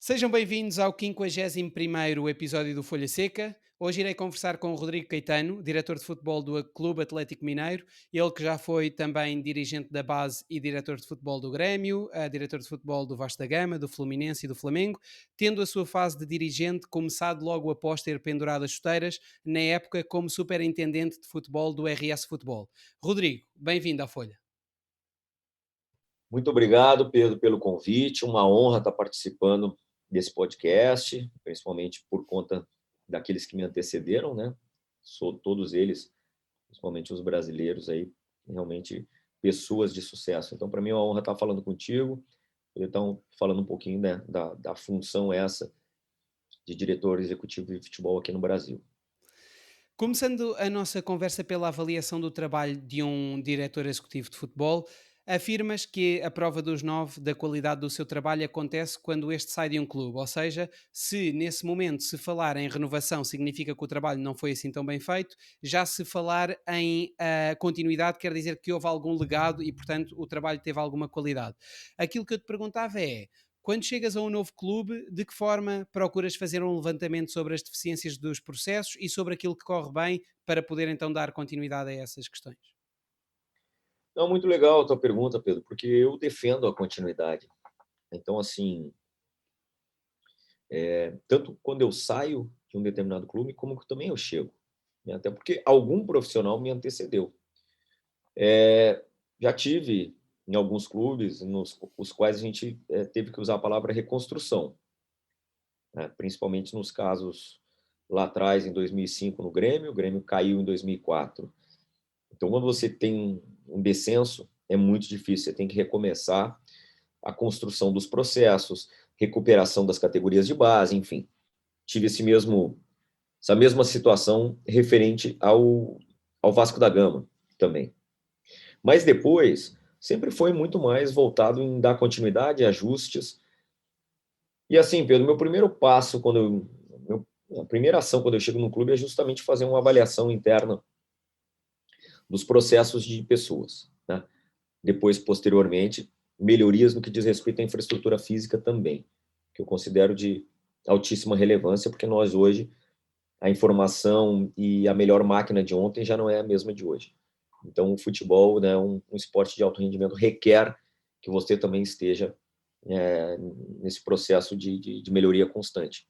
Sejam bem-vindos ao 51º episódio do Folha Seca. Hoje irei conversar com o Rodrigo Caetano, diretor de futebol do Clube Atlético Mineiro, ele que já foi também dirigente da base e diretor de futebol do Grêmio, diretor de futebol do Vasco da Gama, do Fluminense e do Flamengo, tendo a sua fase de dirigente começado logo após ter pendurado as chuteiras, na época como superintendente de futebol do RS Futebol. Rodrigo, bem-vindo à Folha. Muito obrigado, Pedro, pelo convite. Uma honra estar participando desse podcast, principalmente por conta daqueles que me antecederam, né? Sou todos eles, principalmente os brasileiros aí, realmente pessoas de sucesso. Então, para mim é uma honra estar falando contigo. Então, falando um pouquinho, né, da função essa de diretor executivo de futebol aqui no Brasil. Começando a nossa conversa pela avaliação do trabalho de um diretor executivo de futebol, afirmas que a prova dos nove da qualidade do seu trabalho acontece quando este sai de um clube, ou seja, se nesse momento se falar em renovação significa que o trabalho não foi assim tão bem feito, já se falar em continuidade quer dizer que houve algum legado e, portanto, o trabalho teve alguma qualidade. Aquilo que eu te perguntava é, quando chegas a um novo clube, de que forma procuras fazer um levantamento sobre as deficiências dos processos e sobre aquilo que corre bem para poder então dar continuidade a essas questões? Então, muito legal a tua pergunta, Pedro, porque eu defendo a continuidade. Então, assim, tanto quando eu saio de um determinado clube, como que também eu chego, né? Até porque algum profissional me antecedeu. Já tive em alguns clubes nos os quais a gente teve que usar a palavra reconstrução, né? Principalmente nos casos lá atrás, em 2005, no Grêmio. O Grêmio caiu em 2004. Então, quando você tem um descenso, é muito difícil. Você tem que recomeçar a construção dos processos, recuperação das categorias de base, enfim. Tive essa mesma situação referente ao Vasco da Gama também. Mas depois, sempre foi muito mais voltado em dar continuidade, ajustes. E assim, Pedro, meu primeiro passo, a primeira ação quando eu chego no clube é justamente fazer uma avaliação interna dos processos de pessoas, né? Depois, posteriormente, melhorias no que diz respeito à infraestrutura física também, que eu considero de altíssima relevância, porque nós hoje, a informação e a melhor máquina de ontem já não é a mesma de hoje. Então, o futebol, né, um esporte de alto rendimento, requer que você também esteja nesse processo de melhoria constante.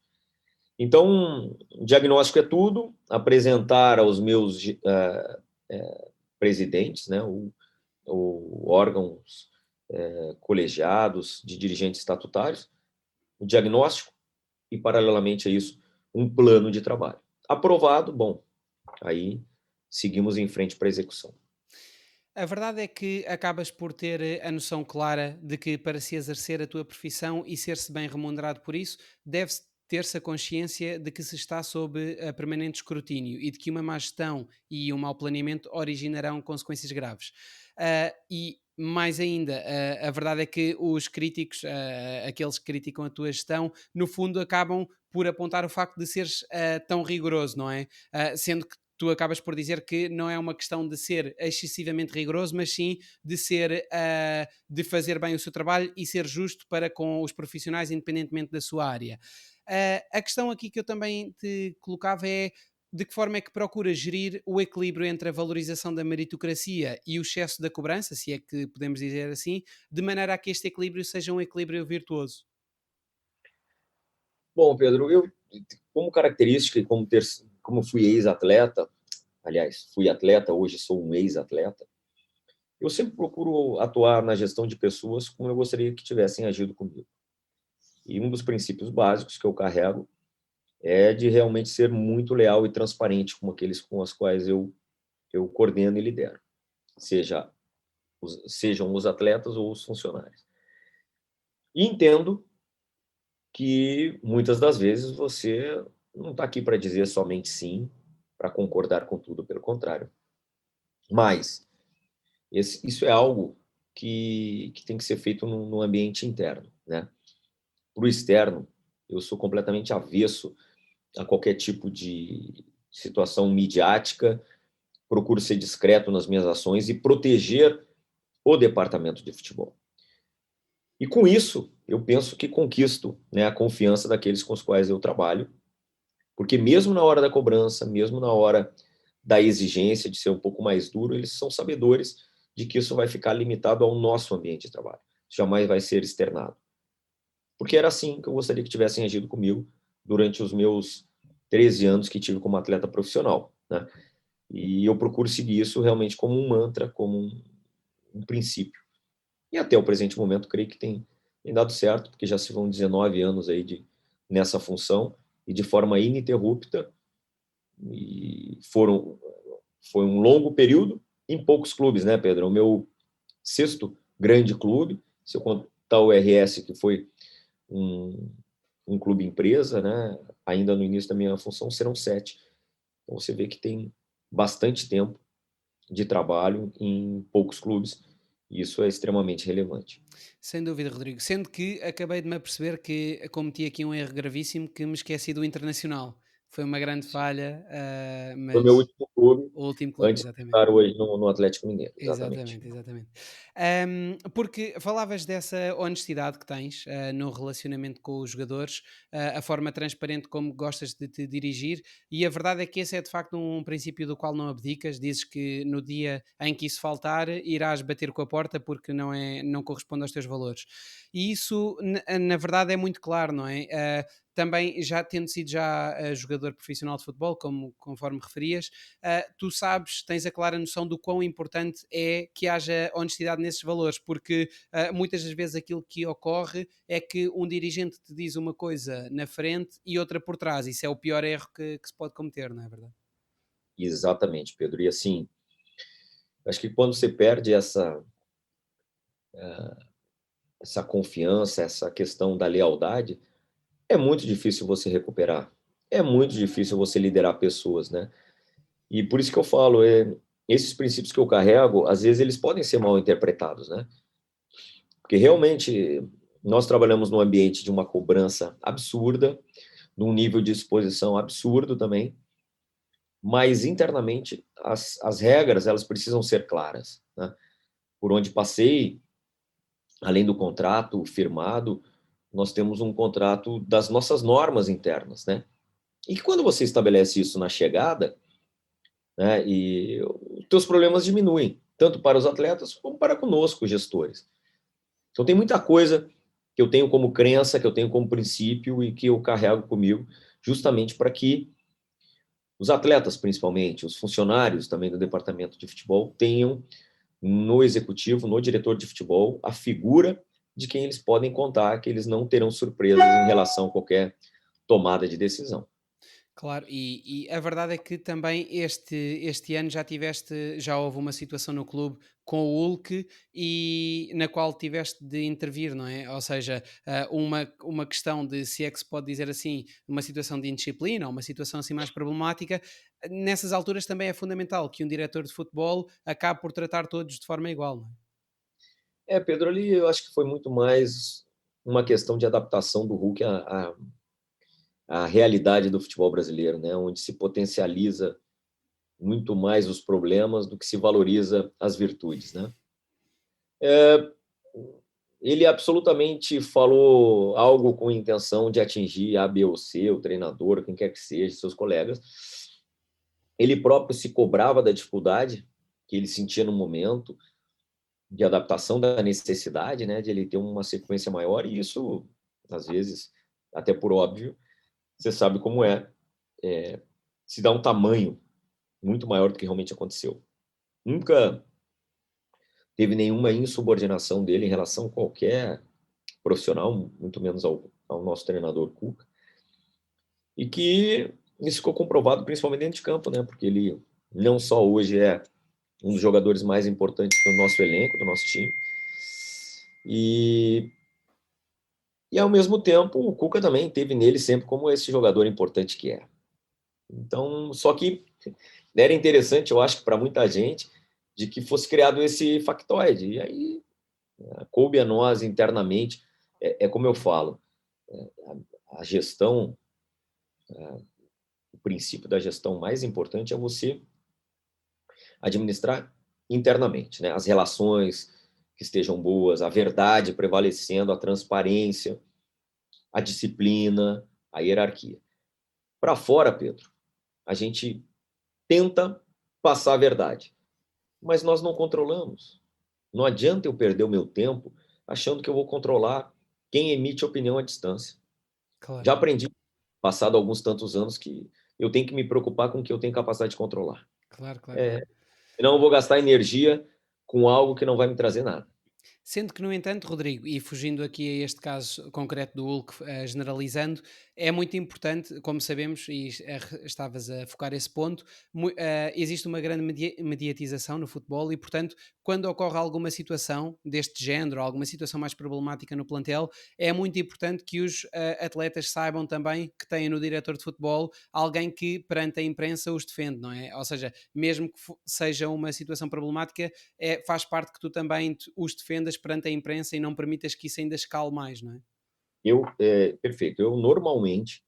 Então, diagnóstico é tudo, apresentar aos meus presidentes, né, o órgãos colegiados de dirigentes estatutários, o diagnóstico e, paralelamente a isso, um plano de trabalho. Aprovado, bom, aí seguimos em frente para a execução. A verdade é que acabas por ter a noção clara de que para se exercer a tua profissão e ser-se bem remunerado por isso, deve-se ter-se a consciência de que se está sob permanente escrutínio e de que uma má gestão e um mau planeamento originarão consequências graves. E mais ainda, a verdade é que os críticos, aqueles que criticam a tua gestão, no fundo acabam por apontar o facto de seres tão rigoroso, não é? Sendo que tu acabas por dizer que não é uma questão de ser excessivamente rigoroso, mas sim de ser de fazer bem o seu trabalho e ser justo para com os profissionais, independentemente da sua área. A questão aqui que eu também te colocava é de que forma é que procura gerir o equilíbrio entre a valorização da meritocracia e o excesso da cobrança, se é que podemos dizer assim, de maneira a que este equilíbrio seja um equilíbrio virtuoso. Bom, Pedro, eu, como característica e como fui ex-atleta, aliás, fui atleta, hoje sou um ex-atleta, eu sempre procuro atuar na gestão de pessoas como eu gostaria que tivessem agido comigo. E um dos princípios básicos que eu carrego é de realmente ser muito leal e transparente com aqueles com os quais eu coordeno e lidero, sejam os atletas ou os funcionários. E entendo que muitas das vezes você não está aqui para dizer somente sim, para concordar com tudo, pelo contrário. Mas isso é algo que tem que ser feito no ambiente interno, né? Para o externo, eu sou completamente avesso a qualquer tipo de situação midiática, procuro ser discreto nas minhas ações e proteger o departamento de futebol. E com isso, eu penso que conquisto, né, a confiança daqueles com os quais eu trabalho, porque mesmo na hora da cobrança, mesmo na hora da exigência de ser um pouco mais duro, eles são sabedores de que isso vai ficar limitado ao nosso ambiente de trabalho. Isso jamais vai ser externado. Porque era assim que eu gostaria que tivessem agido comigo durante os meus 13 anos que tive como atleta profissional, né? E eu procuro seguir isso realmente como um mantra, como um princípio. E até o presente momento, creio que tem dado certo, porque já se vão 19 anos aí nessa função e de forma ininterrupta. E foi um longo período em poucos clubes, né, Pedro? O meu sexto grande clube, se eu contar o RS, que foi um, um clube empresa, né? Ainda no início da minha função, serão 7. Então você vê que tem bastante tempo de trabalho em poucos clubes, e isso é extremamente relevante. Sem dúvida, Rodrigo. Sendo que acabei de me aperceber que cometi aqui um erro gravíssimo, que me esqueci do Internacional. Foi uma grande falha, Foi o meu mas último clube, o último clube, antes de exatamente. estar hoje no Atlético Mineiro, exatamente. Exatamente, exatamente. Porque falavas dessa honestidade que tens, no relacionamento com os jogadores, a forma transparente como gostas de te dirigir, e a verdade é que esse é de facto um princípio do qual não abdicas. Dizes que no dia em que isso faltar, irás bater com a porta porque não corresponde aos teus valores. E isso, na verdade, é muito claro, não é? Também já tendo sido já jogador profissional de futebol, conforme referias, tu sabes, tens a clara noção do quão importante é que haja honestidade nesses valores, porque muitas das vezes aquilo que ocorre é que um dirigente te diz uma coisa na frente e outra por trás. Isso é o pior erro que se pode cometer, não é verdade? Exatamente, Pedro. E assim, acho que quando você perde essa confiança, essa questão da lealdade, é muito difícil você recuperar. É muito difícil você liderar pessoas, né? E por isso que eu falo, esses princípios que eu carrego, às vezes eles podem ser mal interpretados, né? Porque realmente nós trabalhamos num ambiente de uma cobrança absurda, num nível de exposição absurdo também, mas internamente as regras elas precisam ser claras, né? Por onde passei, além do contrato firmado, nós temos um contrato das nossas normas internas, né? E que quando você estabelece isso na chegada, né, e os teus problemas diminuem, tanto para os atletas como para conosco, gestores. Então tem muita coisa que eu tenho como crença, que eu tenho como princípio e que eu carrego comigo, justamente para que os atletas, principalmente, os funcionários também do departamento de futebol, tenham no executivo, no diretor de futebol, a figura de quem eles podem contar, que eles não terão surpresas em relação a qualquer tomada de decisão. Claro, e a verdade é que também este ano já houve uma situação no clube com o Hulk e na qual tiveste de intervir, não é? Ou seja, uma questão de, se é que se pode dizer assim, uma situação de indisciplina ou uma situação assim mais problemática, nessas alturas também é fundamental que um diretor de futebol acabe por tratar todos de forma igual, não é? Pedro, ali eu acho que foi muito mais uma questão de adaptação do Hulk à realidade do futebol brasileiro, né? Onde se potencializa muito mais os problemas do que se valoriza as virtudes, né? Ele absolutamente falou algo com intenção de atingir A, B ou C, o treinador, quem quer que seja, seus colegas. Ele próprio se cobrava da dificuldade que ele sentia no momento de adaptação da necessidade, né, de ele ter uma sequência maior, e isso, às vezes, até por óbvio, você sabe como se dá um tamanho muito maior do que realmente aconteceu. Nunca teve nenhuma insubordinação dele em relação a qualquer profissional, muito menos ao nosso treinador Cuca, e que isso ficou comprovado principalmente dentro de campo, né? Porque ele não só hoje é um dos jogadores mais importantes do nosso elenco, do nosso time, e, e ao mesmo tempo o Cuca também teve nele sempre como esse jogador importante que é. Então, só que era interessante, eu acho que para muita gente, de que fosse criado esse factoide. E aí coube a nós internamente, como eu falo, a gestão, o princípio da gestão mais importante é você administrar internamente, né? As relações que estejam boas, a verdade prevalecendo, a transparência, a disciplina, a hierarquia. Para fora, Pedro, a gente tenta passar a verdade, mas nós não controlamos. Não adianta eu perder o meu tempo achando que eu vou controlar quem emite opinião à distância. Claro, Já aprendi, passado alguns tantos anos, que eu tenho que me preocupar com o que eu tenho capacidade de controlar. claro, claro, claro. Senão eu vou gastar energia com algo que não vai me trazer nada. Sendo que, no entanto, Rodrigo, e fugindo aqui a este caso concreto do Hulk, generalizando, é muito importante, como sabemos, e estavas a focar esse ponto, existe uma grande mediatização no futebol e, portanto, quando ocorre alguma situação deste género, alguma situação mais problemática no plantel, é muito importante que os atletas saibam também que têm no diretor de futebol alguém que, perante a imprensa, os defende, não é? Ou seja, mesmo que seja uma situação problemática, faz parte que tu também os defendas perante a imprensa e não permitas que isso ainda escale mais, não é? Perfeito. Eu normalmente,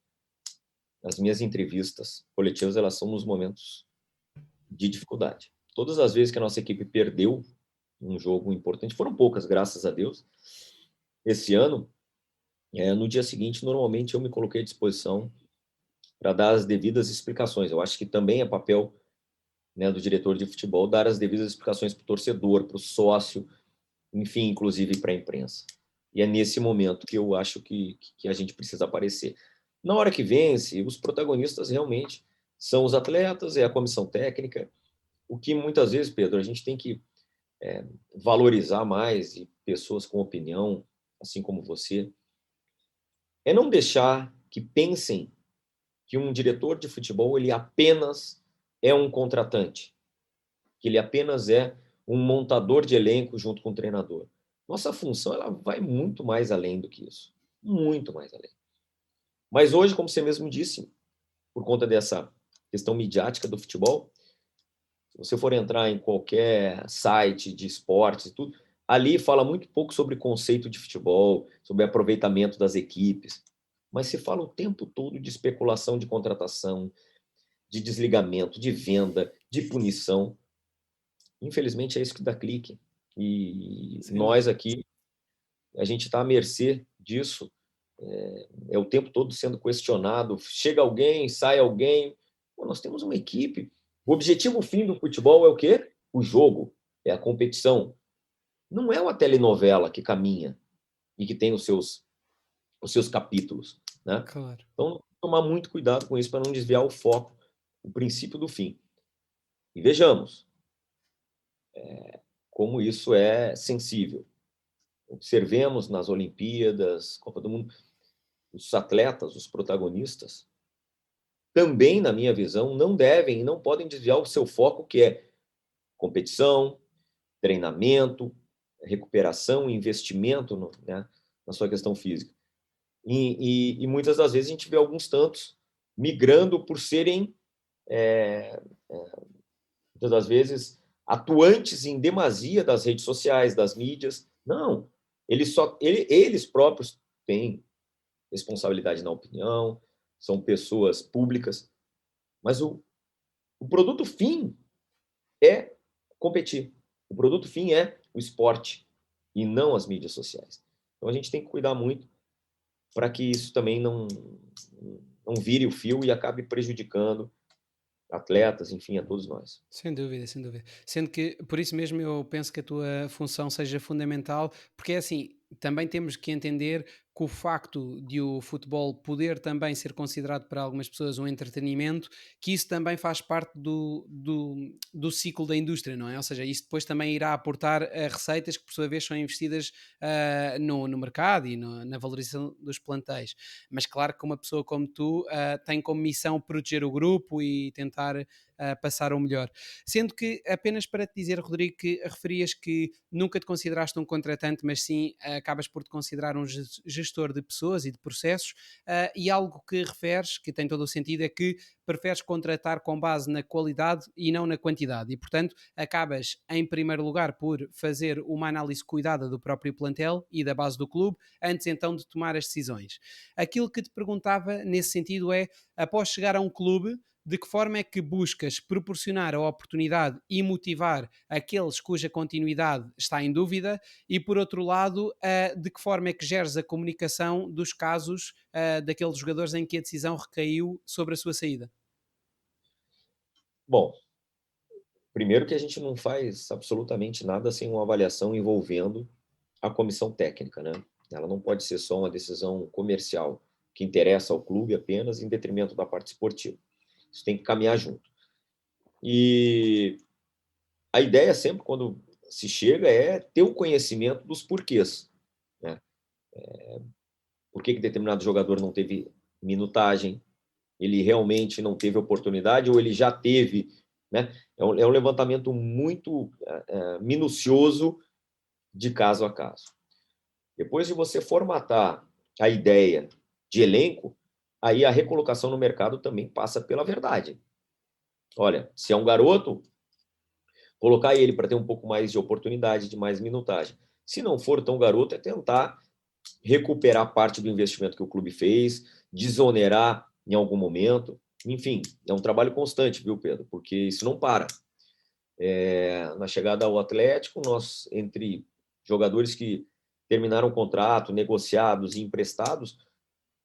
as minhas entrevistas coletivas, elas são nos momentos de dificuldade. Todas as vezes que a nossa equipe perdeu um jogo importante, foram poucas, graças a Deus, esse ano, no dia seguinte, normalmente eu me coloquei à disposição para dar as devidas explicações. Eu acho que também é papel, né, do diretor de futebol dar as devidas explicações para o torcedor, para o sócio, enfim, inclusive para a imprensa. E é nesse momento que eu acho que a gente precisa aparecer. Na hora que vence, os protagonistas realmente são os atletas, é a comissão técnica, o que muitas vezes, Pedro, a gente tem que valorizar mais, e pessoas com opinião, assim como você, é não deixar que pensem que um diretor de futebol ele apenas é um contratante, que ele apenas é um montador de elenco junto com o treinador. Nossa função ela vai muito mais além do que isso, muito mais além. Mas hoje, como você mesmo disse, por conta dessa questão midiática do futebol, se você for entrar em qualquer site de esportes e tudo, ali fala muito pouco sobre conceito de futebol, sobre aproveitamento das equipes, mas se fala o tempo todo de especulação de contratação, de desligamento, de venda, de punição. Infelizmente é isso que dá clique. E Sem nós dúvida. aqui, a gente está à mercê disso. É o tempo todo sendo questionado. Chega alguém, sai alguém. Pô, nós temos uma equipe. O objetivo fim do futebol é o quê? O jogo, é a competição. Não é uma telenovela que caminha e que tem os seus capítulos, né? Claro. Então, tomar muito cuidado com isso para não desviar o foco, o princípio do fim. E vejamos como isso é sensível. Observemos nas Olimpíadas, Copa do Mundo, os atletas, os protagonistas, também, na minha visão, não devem e não podem desviar o seu foco, que é competição, treinamento, recuperação, investimento né, na sua questão física. E muitas das vezes a gente vê alguns tantos migrando por serem, muitas das vezes, atuantes em demasia das redes sociais, das mídias. Não, eles próprios têm responsabilidade na opinião, são pessoas públicas, mas o produto fim é competir. O produto fim é o esporte e não as mídias sociais. Então a gente tem que cuidar muito para que isso também não vire o fio e acabe prejudicando atletas, enfim, a todos nós. Sem dúvida, sem dúvida. Sendo que, por isso mesmo, eu penso que a tua função seja fundamental, porque é assim, também temos que entender que o facto de o futebol poder também ser considerado para algumas pessoas um entretenimento, que isso também faz parte do ciclo da indústria, não é? Ou seja, isso depois também irá aportar receitas que, por sua vez, são investidas no mercado e na valorização dos plantéis. Mas claro que uma pessoa como tu tem como missão proteger o grupo e tentar passar o melhor. Sendo que, apenas para te dizer, Rodrigo, que referias que nunca te consideraste um contratante, mas sim acabas por te considerar um gestor de pessoas e de processos, e algo que referes, que tem todo o sentido, é que preferes contratar com base na qualidade e não na quantidade. E, portanto, acabas, em primeiro lugar, por fazer uma análise cuidada do próprio plantel e da base do clube, antes então de tomar as decisões. Aquilo que te perguntava nesse sentido é, após chegar a um clube, de que forma é que buscas proporcionar a oportunidade e motivar aqueles cuja continuidade está em dúvida? E por outro lado, de que forma é que geres a comunicação dos casos daqueles jogadores em que a decisão recaiu sobre a sua saída? Bom, primeiro que a gente não faz absolutamente nada sem uma avaliação envolvendo a comissão técnica, né? Ela não pode ser só uma decisão comercial que interessa ao clube apenas em detrimento da parte esportiva. Isso tem que caminhar junto. E a ideia sempre, quando se chega, é ter o conhecimento dos porquês, né? Por que determinado jogador não teve minutagem, ele realmente não teve oportunidade ou ele já teve, né? É um levantamento muito minucioso de caso a caso. Depois de você formatar a ideia de elenco, aí a recolocação no mercado também passa pela verdade. Olha, se é um garoto, colocar ele para ter um pouco mais de oportunidade, de mais minutagem. Se não for tão garoto, é tentar recuperar parte do investimento que o clube fez, desonerar em algum momento. Enfim, é um trabalho constante, viu, Pedro? Porque isso não para. Na chegada ao Atlético, nós, entre jogadores que terminaram o contrato, negociados e emprestados,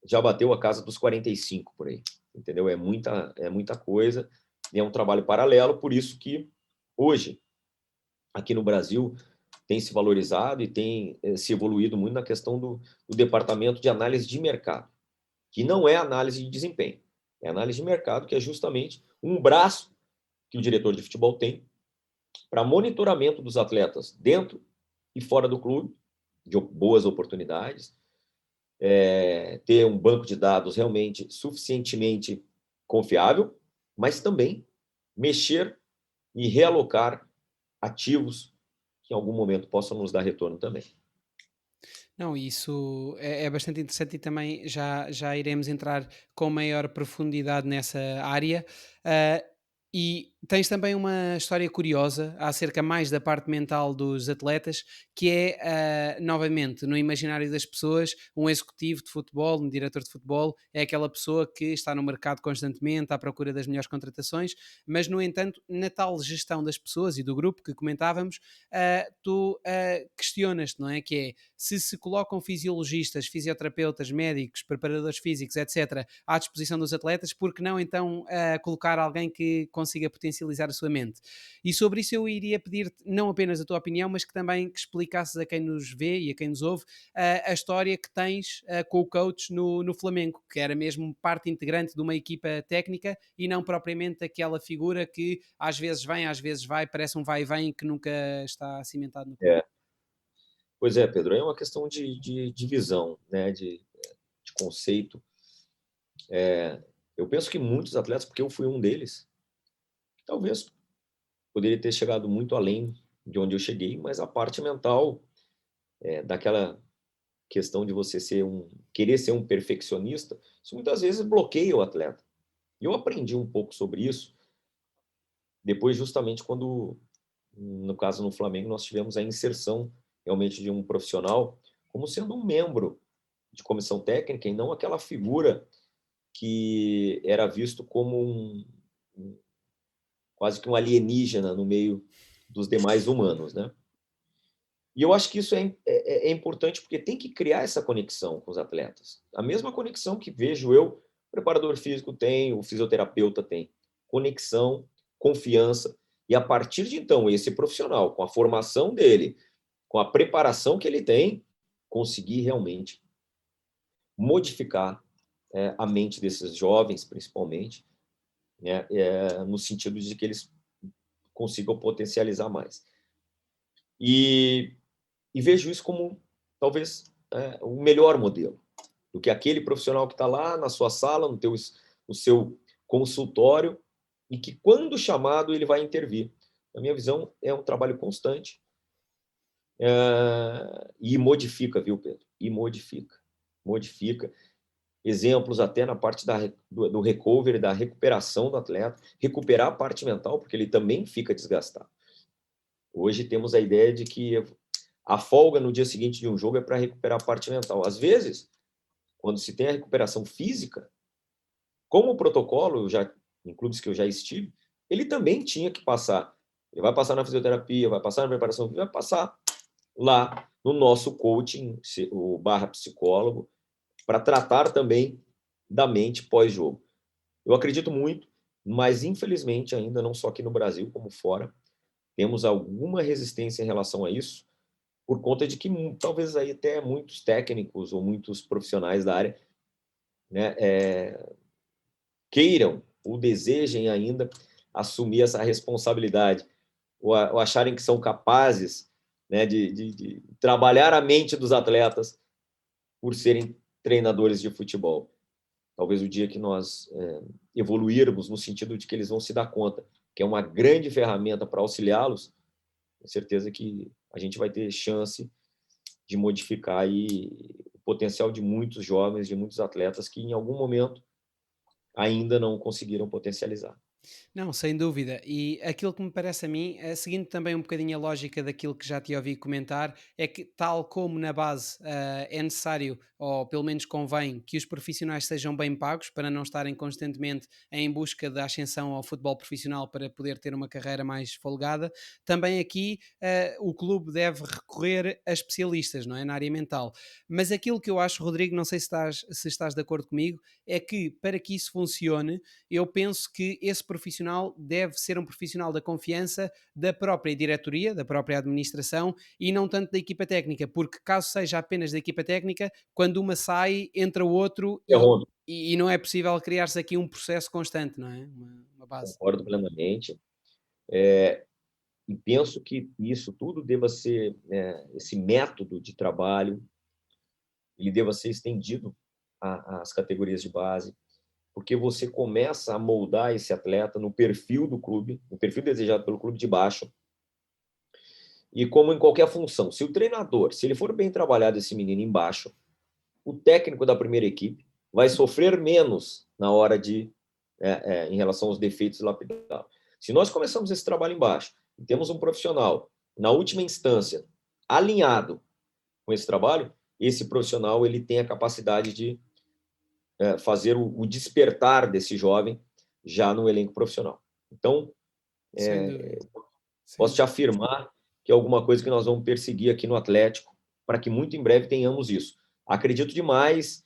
já bateu a casa dos 45 por aí. Entendeu? É muita coisa. E é um trabalho paralelo, por isso que hoje, aqui no Brasil, tem se valorizado e tem se evoluído muito na questão do departamento de análise de mercado, que não é análise de desempenho, é análise de mercado, que é justamente um braço que o diretor de futebol tem para monitoramento dos atletas dentro e fora do clube, de boas oportunidades, ter um banco de dados realmente suficientemente confiável, mas também mexer e realocar ativos que em algum momento possam nos dar retorno também. Não, isso é bastante interessante e também já iremos entrar com maior profundidade nessa área. Ah, e tens também uma história curiosa acerca mais da parte mental dos atletas, que é, novamente, no imaginário das pessoas, um executivo de futebol, um diretor de futebol, é aquela pessoa que está no mercado constantemente à procura das melhores contratações, mas, no entanto, na tal gestão das pessoas e do grupo que comentávamos, tu questionas-te, não é? Que é se colocam fisiologistas, fisioterapeutas, médicos, preparadores físicos, etc., à disposição dos atletas, porque não então colocar alguém que consiga potencializar a sua mente? E sobre isso eu iria pedir-te não apenas a tua opinião, mas que também que explicasses a quem nos vê e a quem nos ouve a história que tens com o coach no Flamengo, que era mesmo parte integrante de uma equipa técnica e não propriamente aquela figura que às vezes vem, às vezes vai, parece um vai e vem que nunca está cimentado no clube. É. Pois é, Pedro, é uma questão de visão, né, de conceito. Eu penso que muitos atletas, porque eu fui um deles, talvez poderia ter chegado muito além de onde eu cheguei, mas a parte mental, daquela questão de você querer ser um perfeccionista, isso muitas vezes bloqueia o atleta. E eu aprendi um pouco sobre isso depois, justamente quando, no caso no Flamengo, nós tivemos a inserção realmente de um profissional como sendo um membro de comissão técnica e não aquela figura que era visto como quase que um alienígena no meio dos demais humanos, né? E eu acho que isso é importante porque tem que criar essa conexão com os atletas. A mesma conexão que vejo eu, o preparador físico tem, o fisioterapeuta tem. Conexão, confiança. E a partir de então, esse profissional, com a formação dele, com a preparação que ele tem, conseguir realmente modificar a mente desses jovens, principalmente, né, no sentido de que eles consigam potencializar mais. E, e vejo isso como talvez o melhor modelo do que aquele profissional que está lá na sua sala, no seu consultório, e que, quando chamado, ele vai intervir. Na minha visão, é um trabalho constante e modifica, viu, Pedro? E modifica. Modifica. Exemplos até na parte do recovery, da recuperação do atleta, recuperar a parte mental, porque ele também fica desgastado. Hoje temos a ideia de que a folga no dia seguinte de um jogo é para recuperar a parte mental. Às vezes, quando se tem a recuperação física, como o protocolo, eu já em clubes que eu já estive, ele também tinha que passar. Ele vai passar na fisioterapia, vai passar na preparação, vai passar lá no nosso coaching, o barra psicólogo, para tratar também da mente pós-jogo. Eu acredito muito, mas infelizmente ainda não só aqui no Brasil, como fora, temos alguma resistência em relação a isso, por conta de que talvez aí até muitos técnicos ou muitos profissionais da área, né, queiram ou desejem ainda assumir essa responsabilidade, ou acharem que são capazes, né, de trabalhar a mente dos atletas por serem treinadores de futebol. Talvez o dia que nós evoluirmos no sentido de que eles vão se dar conta que é uma grande ferramenta para auxiliá-los, com certeza que a gente vai ter chance de modificar aí o potencial de muitos jovens, de muitos atletas que em algum momento ainda não conseguiram potencializar. Não, sem dúvida. E aquilo que me parece a mim, seguindo também um bocadinho a lógica daquilo que já te ouvi comentar, é que, tal como na base é necessário, ou pelo menos convém, que os profissionais sejam bem pagos para não estarem constantemente em busca da ascensão ao futebol profissional para poder ter uma carreira mais folgada, também aqui o clube deve recorrer a especialistas, não é? Na área mental. Mas aquilo que eu acho, Rodrigo, não sei se estás de acordo comigo, é que para que isso funcione, eu penso que esse profissional deve ser um profissional da confiança da própria diretoria, da própria administração e não tanto da equipa técnica, porque caso seja apenas da equipa técnica, quando uma sai, entra o outro Interrompo, e não é possível criar-se aqui um processo constante, não é? Uma base. concordo plenamente. E penso que isso tudo deva ser, esse método de trabalho, ele deva ser estendido às categorias de base, porque você começa a moldar esse atleta no perfil do clube, no perfil desejado pelo clube de baixo, e como em qualquer função, se o treinador, se ele for bem trabalhado esse menino embaixo, o técnico da primeira equipe vai sofrer menos na hora de, em relação aos defeitos lapidados. Se nós começamos esse trabalho embaixo, e temos um profissional, na última instância, alinhado com esse trabalho, esse profissional ele tem a capacidade de fazer o despertar desse jovem já no elenco profissional. Então, Sem dúvida. Sem posso te dúvida. afirmar que é alguma coisa que nós vamos perseguir aqui no Atlético, para que muito em breve tenhamos isso. Acredito demais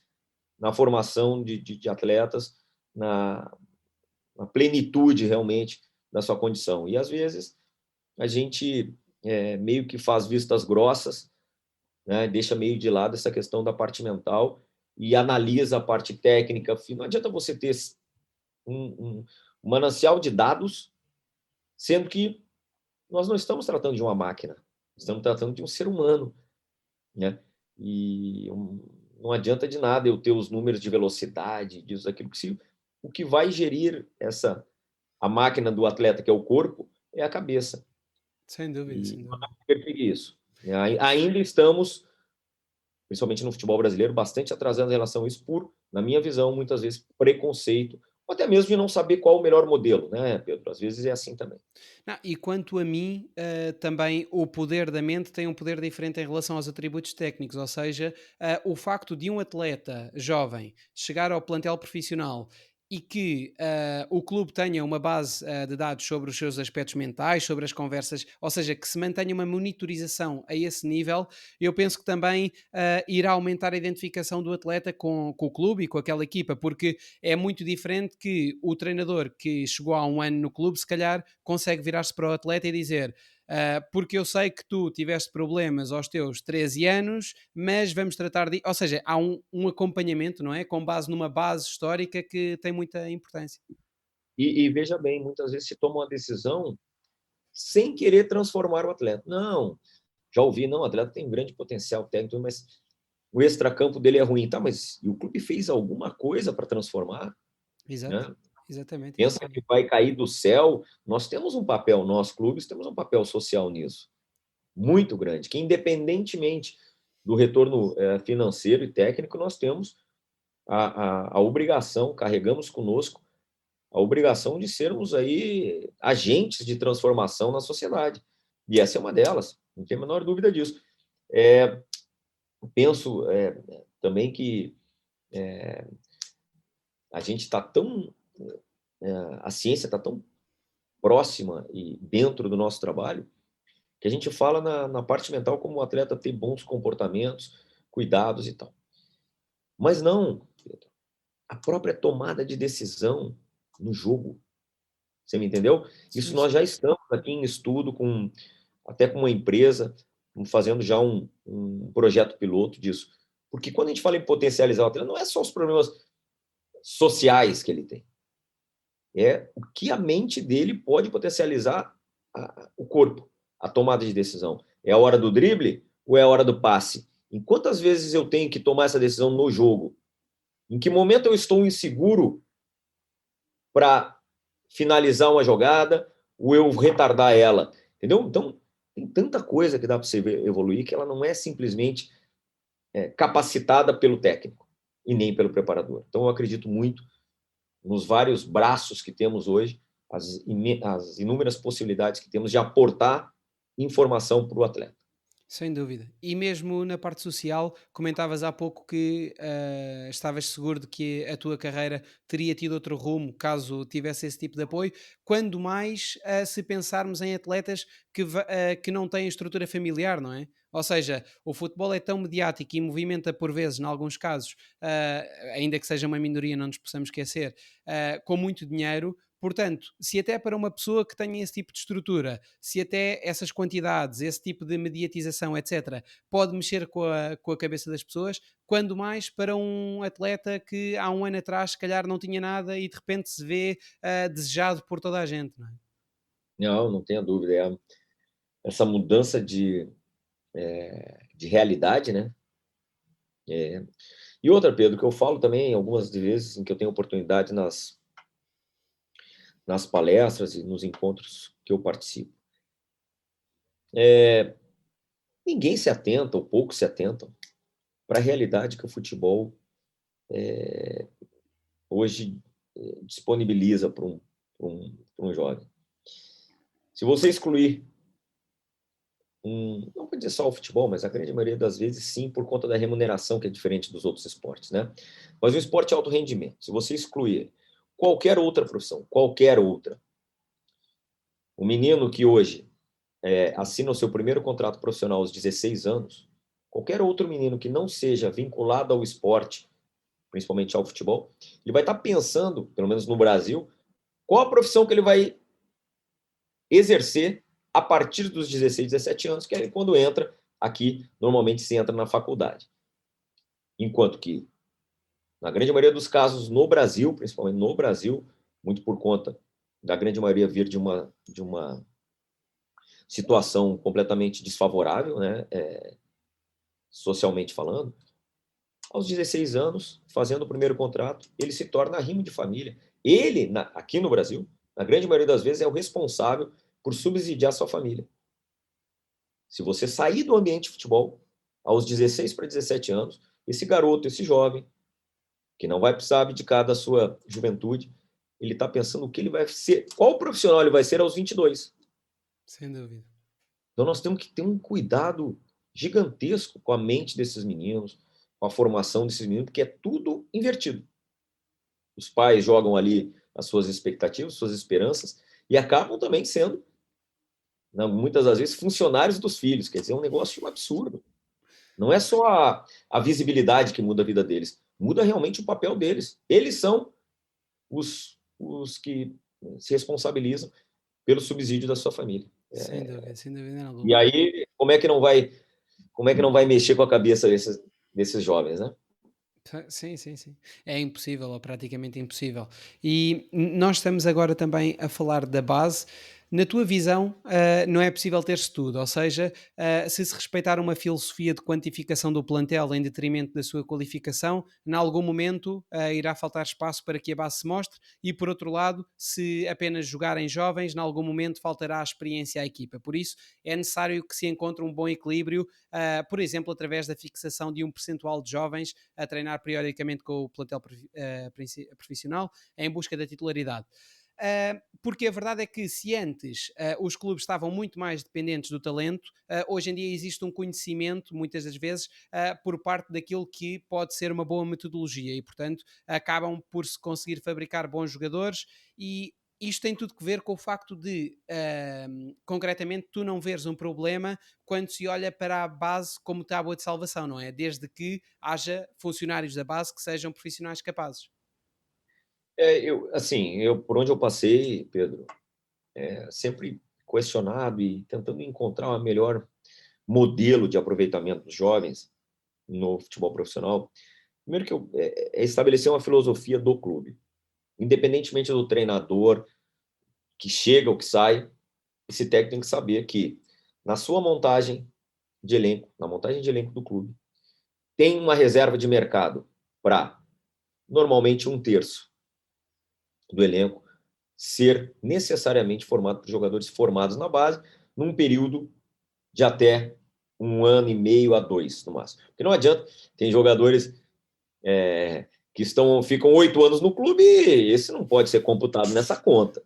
na formação de atletas, na, na plenitude realmente da sua condição. E às vezes a gente meio que faz vistas grossas, né? Deixa meio de lado essa questão da parte mental e analisa a parte técnica. Não adianta você ter um manancial de dados, sendo que nós não estamos tratando de uma máquina, estamos tratando de um ser humano, né? E não adianta de nada eu ter os números de velocidade, disso, aquilo, que se, o que vai gerir a máquina do atleta, que é o corpo, é a cabeça. Sem dúvida, E sem nós dúvida. temos que perseguir isso. Ainda estamos, principalmente no futebol brasileiro, bastante atrasados em relação a isso, por, na minha visão, muitas vezes preconceito, ou até mesmo de não saber qual o melhor modelo, né, Pedro? Às vezes é assim também. Não, e quanto a mim, também o poder da mente tem um poder diferente em relação aos atributos técnicos, ou seja, o facto de um atleta jovem chegar ao plantel profissional e que o clube tenha uma base de dados sobre os seus aspectos mentais, sobre as conversas, ou seja, que se mantenha uma monitorização a esse nível, eu penso que também irá aumentar a identificação do atleta com o clube e com aquela equipa, porque é muito diferente que o treinador que chegou há um ano no clube, se calhar consegue virar-se para o atleta e dizer porque eu sei que tu tiveste problemas aos teus 13 anos, mas vamos tratar de. Ou seja, há um acompanhamento, não é? Com base numa base histórica que tem muita importância. E veja bem, muitas vezes se toma uma decisão sem querer transformar o atleta. Não, já ouvi, não, o atleta tem um grande potencial técnico, mas o extracampo dele é ruim. Tá, mas e o clube fez alguma coisa para transformar? Exato, Né? exatamente, Pensa que exatamente. vai cair do céu? Nós temos um papel, nós clubes temos um papel social nisso, muito grande, que independentemente do retorno financeiro e técnico, nós temos a obrigação, carregamos conosco a obrigação de sermos aí agentes de transformação na sociedade. E essa é uma delas, não tem a menor dúvida disso. É, penso também que a gente está tão a ciência está tão próxima e dentro do nosso trabalho, que a gente fala na parte mental como o atleta ter bons comportamentos, cuidados e tal. Mas não, Pedro, a própria tomada de decisão no jogo, você me entendeu? Isso Sim, nós sim. já estamos aqui em estudo até com uma empresa, fazendo já um projeto piloto disso. Porque quando a gente fala em potencializar o atleta, não é só os problemas sociais que ele tem, é o que a mente dele pode potencializar o corpo, a tomada de decisão. É a hora do drible ou é a hora do passe? Em quantas vezes eu tenho que tomar essa decisão no jogo? Em que momento eu estou inseguro para finalizar uma jogada ou eu retardar ela? Entendeu? Então, tem tanta coisa que dá para você evoluir que ela não é simplesmente capacitada pelo técnico e nem pelo preparador. Então, eu acredito muito nos vários braços que temos hoje, as inúmeras possibilidades que temos de aportar informação para o atleta. Sem dúvida. E mesmo na parte social, comentavas há pouco que estavas seguro de que a tua carreira teria tido outro rumo caso tivesse esse tipo de apoio, quando mais se pensarmos em atletas que não têm estrutura familiar, não é? Ou seja, o futebol é tão mediático e movimenta por vezes, em alguns casos, ainda que seja uma minoria, não nos possamos esquecer, com muito dinheiro. Portanto, se até para uma pessoa que tenha esse tipo de estrutura, se até essas quantidades, esse tipo de mediatização, etc., pode mexer com a cabeça das pessoas, quando mais para um atleta que há um ano atrás, se calhar, não tinha nada e de repente se vê desejado por toda a gente, não é? Não, não tenha dúvida. Essa mudança de realidade, né? É. E outra, Pedro, que eu falo também algumas vezes em que eu tenho oportunidade nas palestras e nos encontros que eu participo. Ninguém se atenta, ou poucos se atentam, para a realidade que o futebol hoje disponibiliza para um jovem. Se você excluir não vou dizer só o futebol, mas a grande maioria das vezes sim, por conta da remuneração que é diferente dos outros esportes, né? Mas o esporte é alto rendimento, se você excluir qualquer outra profissão, qualquer outra, o menino que hoje assina o seu primeiro contrato profissional aos 16 anos, qualquer outro menino que não seja vinculado ao esporte, principalmente ao futebol, ele vai estar pensando, pelo menos no Brasil, qual a profissão que ele vai exercer a partir dos 16, 17 anos, que é quando entra aqui, normalmente se entra na faculdade. Enquanto que, na grande maioria dos casos, no Brasil, principalmente no Brasil, muito por conta da grande maioria vir de uma situação completamente desfavorável, né, socialmente falando, aos 16 anos, fazendo o primeiro contrato, ele se torna arrimo de família. Ele, aqui no Brasil, na grande maioria das vezes, é o responsável por subsidiar sua família. Se você sair do ambiente de futebol, aos 16 para 17 anos, esse garoto, esse jovem, que não vai precisar abdicar da sua juventude, ele está pensando o que ele vai ser, qual profissional ele vai ser aos 22. Sem dúvida. Então nós temos que ter um cuidado gigantesco com a mente desses meninos, com a formação desses meninos, porque é tudo invertido. Os pais jogam ali as suas expectativas, suas esperanças, e acabam também sendo, muitas das vezes, funcionários dos filhos. Quer dizer, é um negócio absurdo. Não é só a visibilidade que muda a vida deles, muda realmente o papel deles. Eles são os que se responsabilizam pelo subsídio da sua família. Sem dúvida E alguma. aí, como é que não vai mexer com a cabeça desses jovens, né? Sim, sim, sim. É impossível, ou praticamente impossível. E nós estamos agora também a falar da base. Na tua visão, não é possível ter-se tudo, ou seja, se respeitar uma filosofia de quantificação do plantel em detrimento da sua qualificação, em algum momento irá faltar espaço para que a base se mostre, e por outro lado, se apenas jogarem jovens, em algum momento faltará a experiência à equipa. Por isso, é necessário que se encontre um bom equilíbrio, por exemplo, através da fixação de um percentual de jovens a treinar periodicamente com o plantel profissional em busca da titularidade. porque a verdade é que se antes os clubes estavam muito mais dependentes do talento, hoje em dia existe um conhecimento, muitas das vezes, por parte daquilo que pode ser uma boa metodologia e, portanto, acabam por se conseguir fabricar bons jogadores e isto tem tudo que ver com o facto de, concretamente, tu não veres um problema quando se olha para a base como tábua de salvação, não é? Desde que haja funcionários da base que sejam profissionais capazes. Por onde eu passei, Pedro, sempre questionado e tentando encontrar o melhor modelo de aproveitamento dos jovens no futebol profissional. Primeiro é estabelecer uma filosofia do clube, independentemente do treinador que chega ou que sai, esse técnico tem que saber que na sua montagem de elenco, na montagem de elenco do clube, tem uma reserva de mercado para normalmente um terço do elenco ser necessariamente formado por jogadores formados na base num período de até 1 ano e meio a 2, no máximo. Porque não adianta, tem jogadores que ficam 8 anos no clube e esse não pode ser computado nessa conta.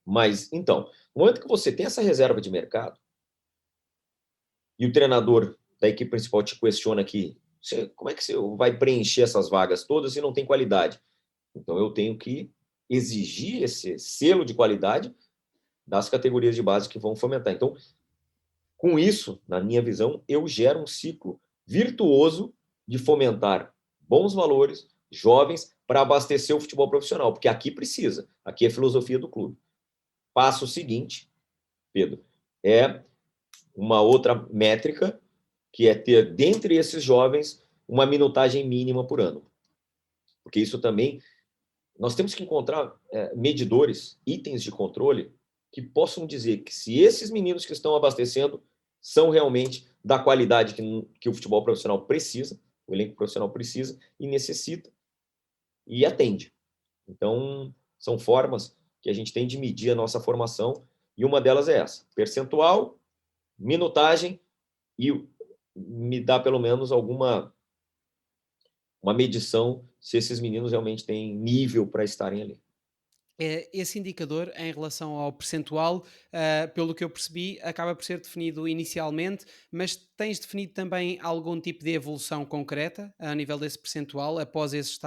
Mas, então, no momento que você tem essa reserva de mercado e o treinador da equipe principal te questiona aqui, como é que você vai preencher essas vagas todas se não tem qualidade? Então, eu tenho que exigir esse selo de qualidade das categorias de base que vão fomentar. Então, com isso, na minha visão, eu gero um ciclo virtuoso de fomentar bons valores, jovens, para abastecer o futebol profissional, porque aqui precisa, aqui é a filosofia do clube. Passo seguinte, Pedro, é uma outra métrica, que é ter, dentre esses jovens, uma minutagem mínima por ano. Porque isso também, nós temos que encontrar medidores, itens de controle, que possam dizer que se esses meninos que estão abastecendo são realmente da qualidade que o futebol profissional precisa, o elenco profissional precisa e necessita, e atende. Então, são formas que a gente tem de medir a nossa formação, e uma delas é essa: percentual, minutagem, e me dá pelo menos alguma uma medição se esses meninos realmente têm nível para estarem ali. Esse indicador em relação ao percentual, pelo que eu percebi, acaba por ser definido inicialmente, mas tens definido também algum tipo de evolução concreta a nível desse percentual após esse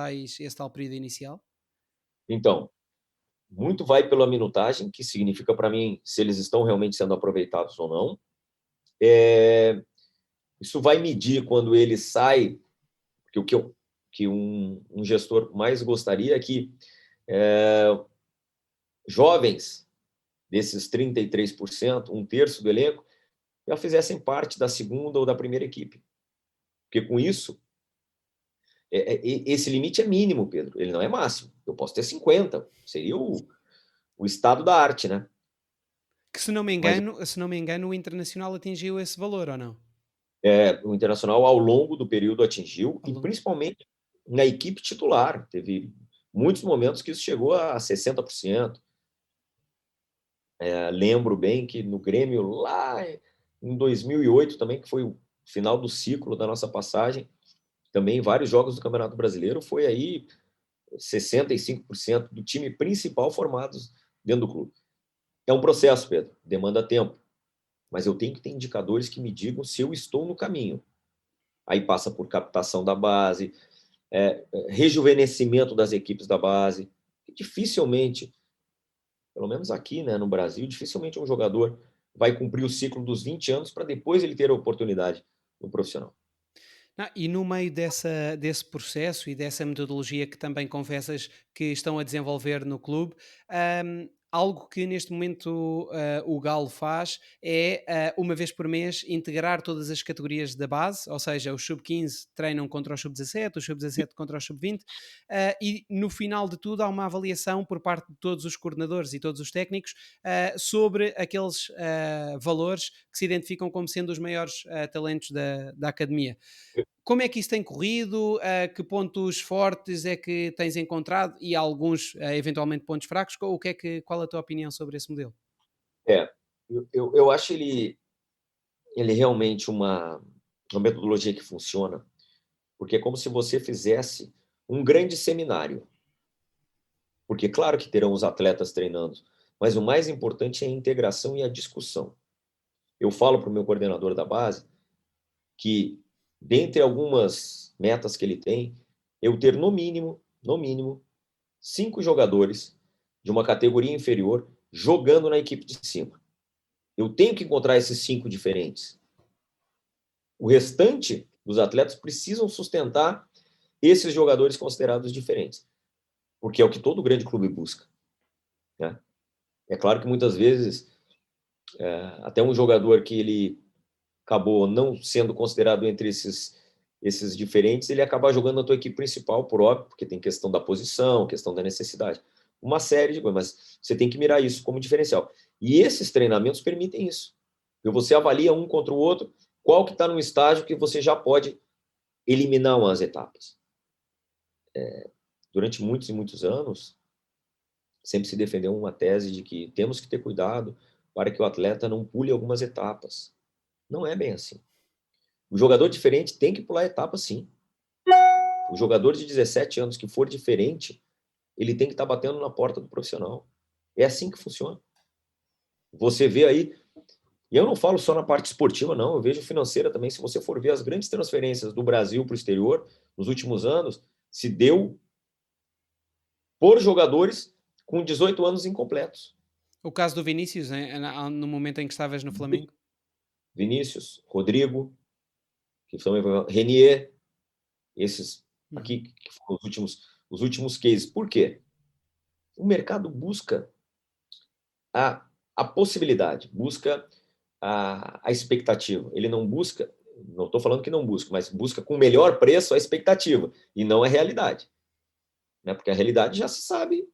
tal período inicial? Então, muito vai pela minutagem, que significa para mim se eles estão realmente sendo aproveitados ou não. Isso vai medir quando ele sai, porque que um gestor mais gostaria é que jovens desses 33%, um terço do elenco, já fizessem parte da segunda ou da primeira equipe. Porque com isso, esse limite é mínimo, Pedro, ele não é máximo. Eu posso ter 50, seria o estado da arte, né? Que se não me Mas engano, se não me engano, o Internacional atingiu esse valor ou não? o Internacional, ao longo do período, atingiu, Ao e longo- principalmente na equipe titular. Teve muitos momentos que isso chegou a 60%. Lembro bem que no Grêmio, lá em 2008, também, que foi o final do ciclo da nossa passagem, também vários jogos do Campeonato Brasileiro, foi aí 65% do time principal formados dentro do clube. É um processo, Pedro, demanda tempo, mas eu tenho que ter indicadores que me digam se eu estou no caminho. Aí passa por captação da base, rejuvenescimento das equipes da base. Dificilmente, pelo menos aqui, né, no Brasil, dificilmente um jogador vai cumprir o ciclo dos 20 anos para depois ele ter a oportunidade no profissional. Não, e no meio desse processo e dessa metodologia que também confessas que estão a desenvolver no clube, algo que neste momento o Galo faz é, uma vez por mês, integrar todas as categorias da base, ou seja, os sub-15 treinam contra os sub-17, os sub-17 contra os sub-20, e no final de tudo há uma avaliação por parte de todos os coordenadores e todos os técnicos sobre aqueles valores que se identificam como sendo os maiores talentos da academia. Como é que isso tem corrido? Que pontos fortes é que tens encontrado e alguns, eventualmente, pontos fracos? Qual a tua opinião sobre esse modelo? É, eu acho ele realmente uma metodologia que funciona, porque é como se você fizesse um grande seminário porque claro que terão os atletas treinando, mas o mais importante é a integração e a discussão. Eu falo para o meu coordenador da base que, dentre algumas metas que ele tem, eu ter no mínimo, 5 jogadores de uma categoria inferior jogando na equipe de cima. Eu tenho que encontrar esses 5 diferentes. O restante dos atletas precisam sustentar esses jogadores considerados diferentes, porque é o que todo grande clube busca, né? É claro que muitas vezes até um jogador que ele acabou não sendo considerado entre esses diferentes, ele acaba jogando na tua equipe principal, por óbvio, porque tem questão da posição, questão da necessidade, uma série de coisas, mas você tem que mirar isso como diferencial. E esses treinamentos permitem isso. E você avalia um contra o outro, qual que está num estágio que você já pode eliminar umas etapas. Durante muitos e muitos anos, sempre se defendeu uma tese de que temos que ter cuidado para que o atleta não pule algumas etapas. Não é bem assim. O jogador diferente tem que pular etapa, sim. O jogador de 17 anos que for diferente, ele tem que estar batendo na porta do profissional. É assim que funciona. Você vê aí, e eu não falo só na parte esportiva, não, eu vejo financeira também. Se você for ver as grandes transferências do Brasil para o exterior nos últimos anos, se deu por jogadores com 18 anos incompletos. O caso do Vinícius, no momento em que estavas no Flamengo? Vinícius, Rodrigo, que também Renier, esses Uhum. aqui que foram os últimos cases. Por quê? O mercado busca a possibilidade, busca a expectativa. Ele não busca, não estou falando que não busca, mas busca com melhor preço a expectativa e não a realidade. Né? Porque a realidade já se sabe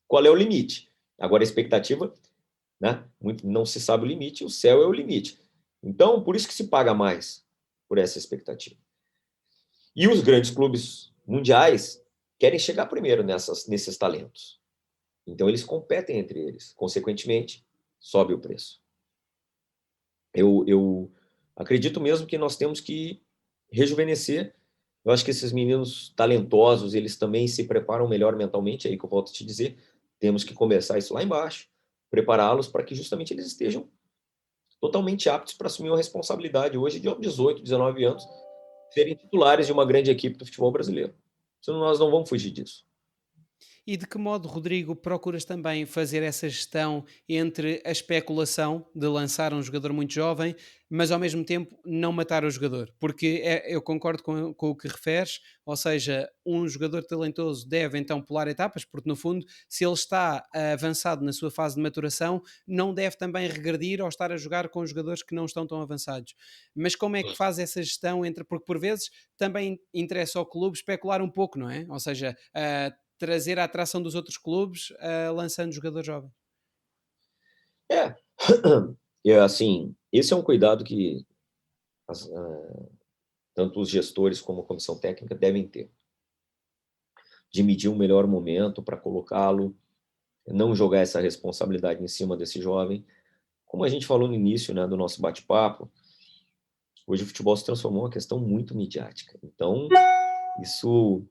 qual é o limite. Agora, a expectativa, né? Não se sabe o limite, o céu é o limite. Então, por isso que se paga mais por essa expectativa. E os grandes clubes mundiais querem chegar primeiro nesses talentos. Então, eles competem entre eles. Consequentemente, sobe o preço. Eu acredito mesmo que nós temos que rejuvenescer. Eu acho que esses meninos talentosos, eles também se preparam melhor mentalmente, aí que eu volto a te dizer, temos que começar isso lá embaixo, prepará-los para que justamente eles estejam totalmente aptos para assumir uma responsabilidade hoje de 18, 19 anos, serem titulares de uma grande equipe do futebol brasileiro. Senão nós não vamos fugir disso. E de que modo, Rodrigo, procuras também fazer essa gestão entre a especulação de lançar um jogador muito jovem, mas ao mesmo tempo não matar o jogador? Porque eu concordo com o que referes, ou seja, um jogador talentoso deve então pular etapas, porque no fundo, se ele está avançado na sua fase de maturação, não deve também regredir ou estar a jogar com jogadores que não estão tão avançados. Mas como é que faz essa gestão entre, porque por vezes também interessa ao clube especular um pouco, não é? Ou seja, trazer a atração dos outros clubes, lançando jogador jovem. É, é assim, esse é um cuidado que tanto os gestores como a comissão técnica devem ter, de medir o melhor momento para colocá-lo, não jogar essa responsabilidade em cima desse jovem. Como a gente falou no início, né, do nosso bate-papo, hoje o futebol se transformou em uma questão muito midiática. Então, isso,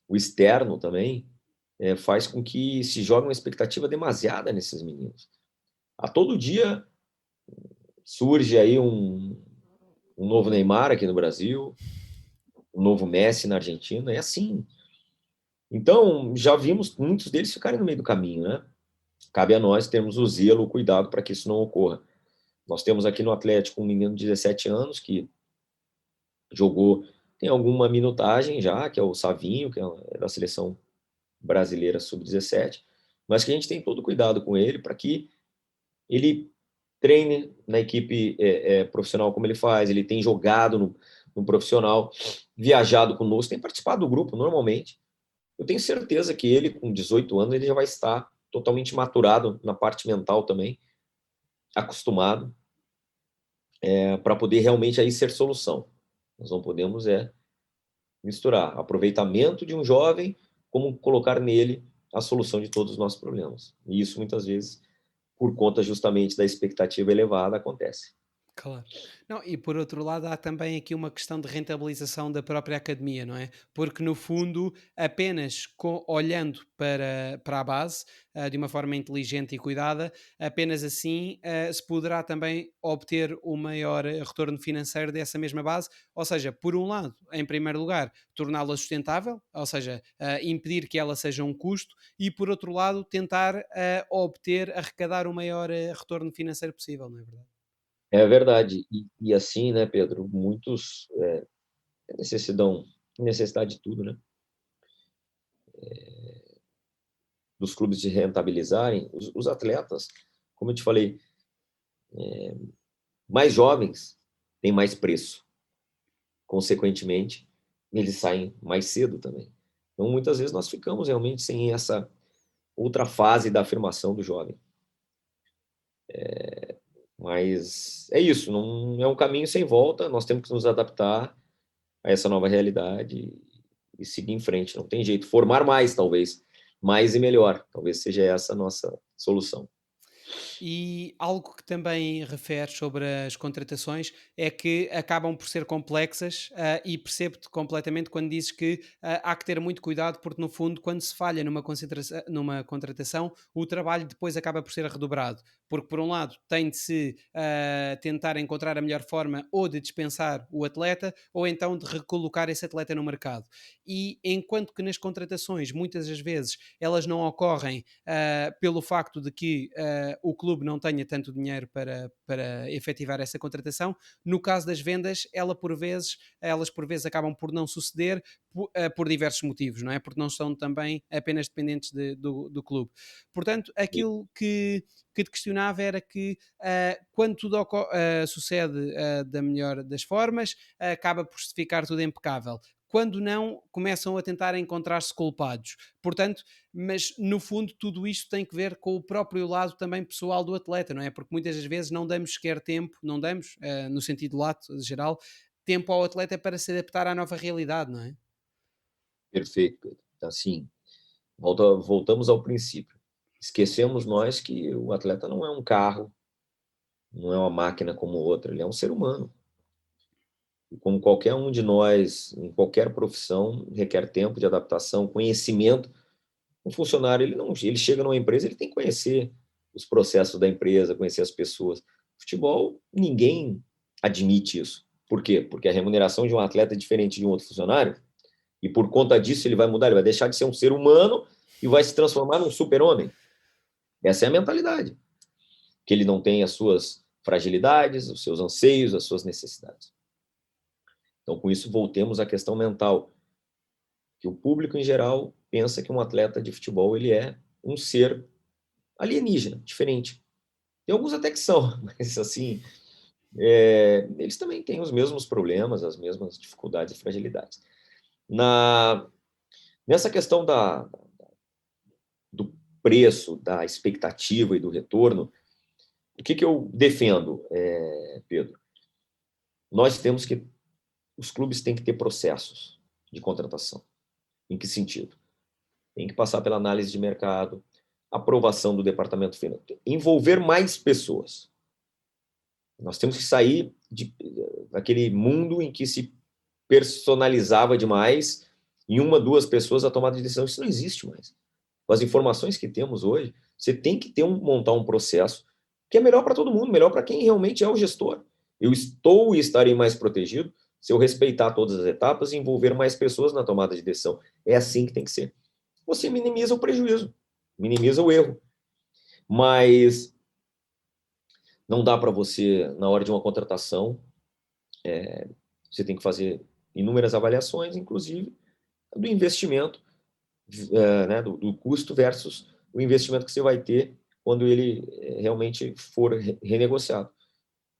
o externo também, faz com que se jogue uma expectativa demasiada nesses meninos. A todo dia surge aí um novo Neymar aqui no Brasil, um novo Messi na Argentina, é assim. Então, já vimos muitos deles ficarem no meio do caminho, né? Cabe a nós termos o zelo, o cuidado para que isso não ocorra. Nós temos aqui no Atlético um menino de 17 anos que jogou, tem alguma minutagem já, que é o Savinho, que é da seleção brasileira sub-17, mas que a gente tem todo cuidado com ele para que ele treine na equipe profissional como ele faz, ele tem jogado no profissional, viajado conosco, tem participado do grupo normalmente. Eu tenho certeza que ele, com 18 anos, ele já vai estar totalmente maturado na parte mental também, acostumado, para poder realmente aí ser solução. Nós não podemos misturar aproveitamento de um jovem como colocar nele a solução de todos os nossos problemas. E isso, muitas vezes, por conta justamente da expectativa elevada, acontece. Claro. Não, e por outro lado, há também aqui uma questão de rentabilização da própria academia, não é? Porque no fundo, apenas olhando para a base, de uma forma inteligente e cuidada, apenas assim se poderá também obter o maior retorno financeiro dessa mesma base. Ou seja, por um lado, em primeiro lugar, torná-la sustentável, ou seja, impedir que ela seja um custo, e por outro lado, tentar obter, arrecadar o maior retorno financeiro possível, não é verdade? É verdade. E assim, né, Pedro, muitos, necessidão necessidade de tudo, né, dos clubes de rentabilizarem, os atletas, como eu te falei, mais jovens têm mais preço, consequentemente, eles saem mais cedo também. Então, muitas vezes nós ficamos realmente sem essa outra fase da afirmação do jovem. Mas é isso, não é um caminho sem volta, nós temos que nos adaptar a essa nova realidade e seguir em frente, não tem jeito. Formar mais, talvez, mais e melhor, talvez seja essa a nossa solução. E algo que também refere sobre as contratações é que acabam por ser complexas, e percebo-te completamente quando dizes que há que ter muito cuidado, porque no fundo, quando se falha numa contratação, o trabalho depois acaba por ser redobrado. Porque, por um lado, tem de se tentar encontrar a melhor forma ou de dispensar o atleta, ou então de recolocar esse atleta no mercado. E enquanto que nas contratações, muitas das vezes, elas não ocorrem pelo facto de que o clube não tenha tanto dinheiro para efetivar essa contratação. No caso das vendas, elas por vezes acabam por não suceder por diversos motivos, não é? Porque não são também apenas dependentes do clube. Portanto, aquilo que te questionava era que quando tudo sucede da melhor das formas, acaba por se ficar tudo impecável. Quando não, começam a tentar encontrar-se culpados. Portanto, mas no fundo tudo isto tem que ver com o próprio lado também pessoal do atleta, não é? Porque muitas das vezes não damos sequer tempo, não damos, no sentido lato geral, tempo ao atleta para se adaptar à nova realidade, não é? Perfeito, Pedro. Assim, voltamos ao princípio. Esquecemos nós que o atleta não é um carro, não é uma máquina como outra, ele é um ser humano. E como qualquer um de nós, em qualquer profissão, requer tempo de adaptação, conhecimento. Um funcionário, ele chega numa empresa, ele tem que conhecer os processos da empresa, conhecer as pessoas. Futebol, ninguém admite isso. Por quê? Porque a remuneração de um atleta é diferente de um outro funcionário, e por conta disso ele vai mudar, ele vai deixar de ser um ser humano e vai se transformar num super-homem. Essa é a mentalidade. Que ele não tem as suas fragilidades, os seus anseios, as suas necessidades. Então, com isso, voltemos à questão mental, que o público, em geral, pensa que um atleta de futebol ele é um ser alienígena, diferente. Tem alguns até que são, mas assim, eles também têm os mesmos problemas, as mesmas dificuldades e fragilidades. Na, nessa questão do preço, da expectativa e do retorno, o que eu defendo, Pedro? Nós temos que, os clubes têm que ter processos de contratação. Em que sentido? Tem que passar pela análise de mercado, aprovação do departamento financeiro, envolver mais pessoas. Nós temos que sair daquele mundo em que se personalizava demais em uma, duas pessoas a tomada de decisão. Isso não existe mais. Com as informações que temos hoje, você tem que montar um processo que é melhor para todo mundo, melhor para quem realmente é o gestor. Eu estou e estarei mais protegido se eu respeitar todas as etapas e envolver mais pessoas na tomada de decisão. É assim que tem que ser. Você minimiza o prejuízo, minimiza o erro. Mas não dá para você, na hora de uma contratação, você tem que fazer inúmeras avaliações, inclusive do investimento, né, do custo versus o investimento que você vai ter quando ele realmente for renegociado.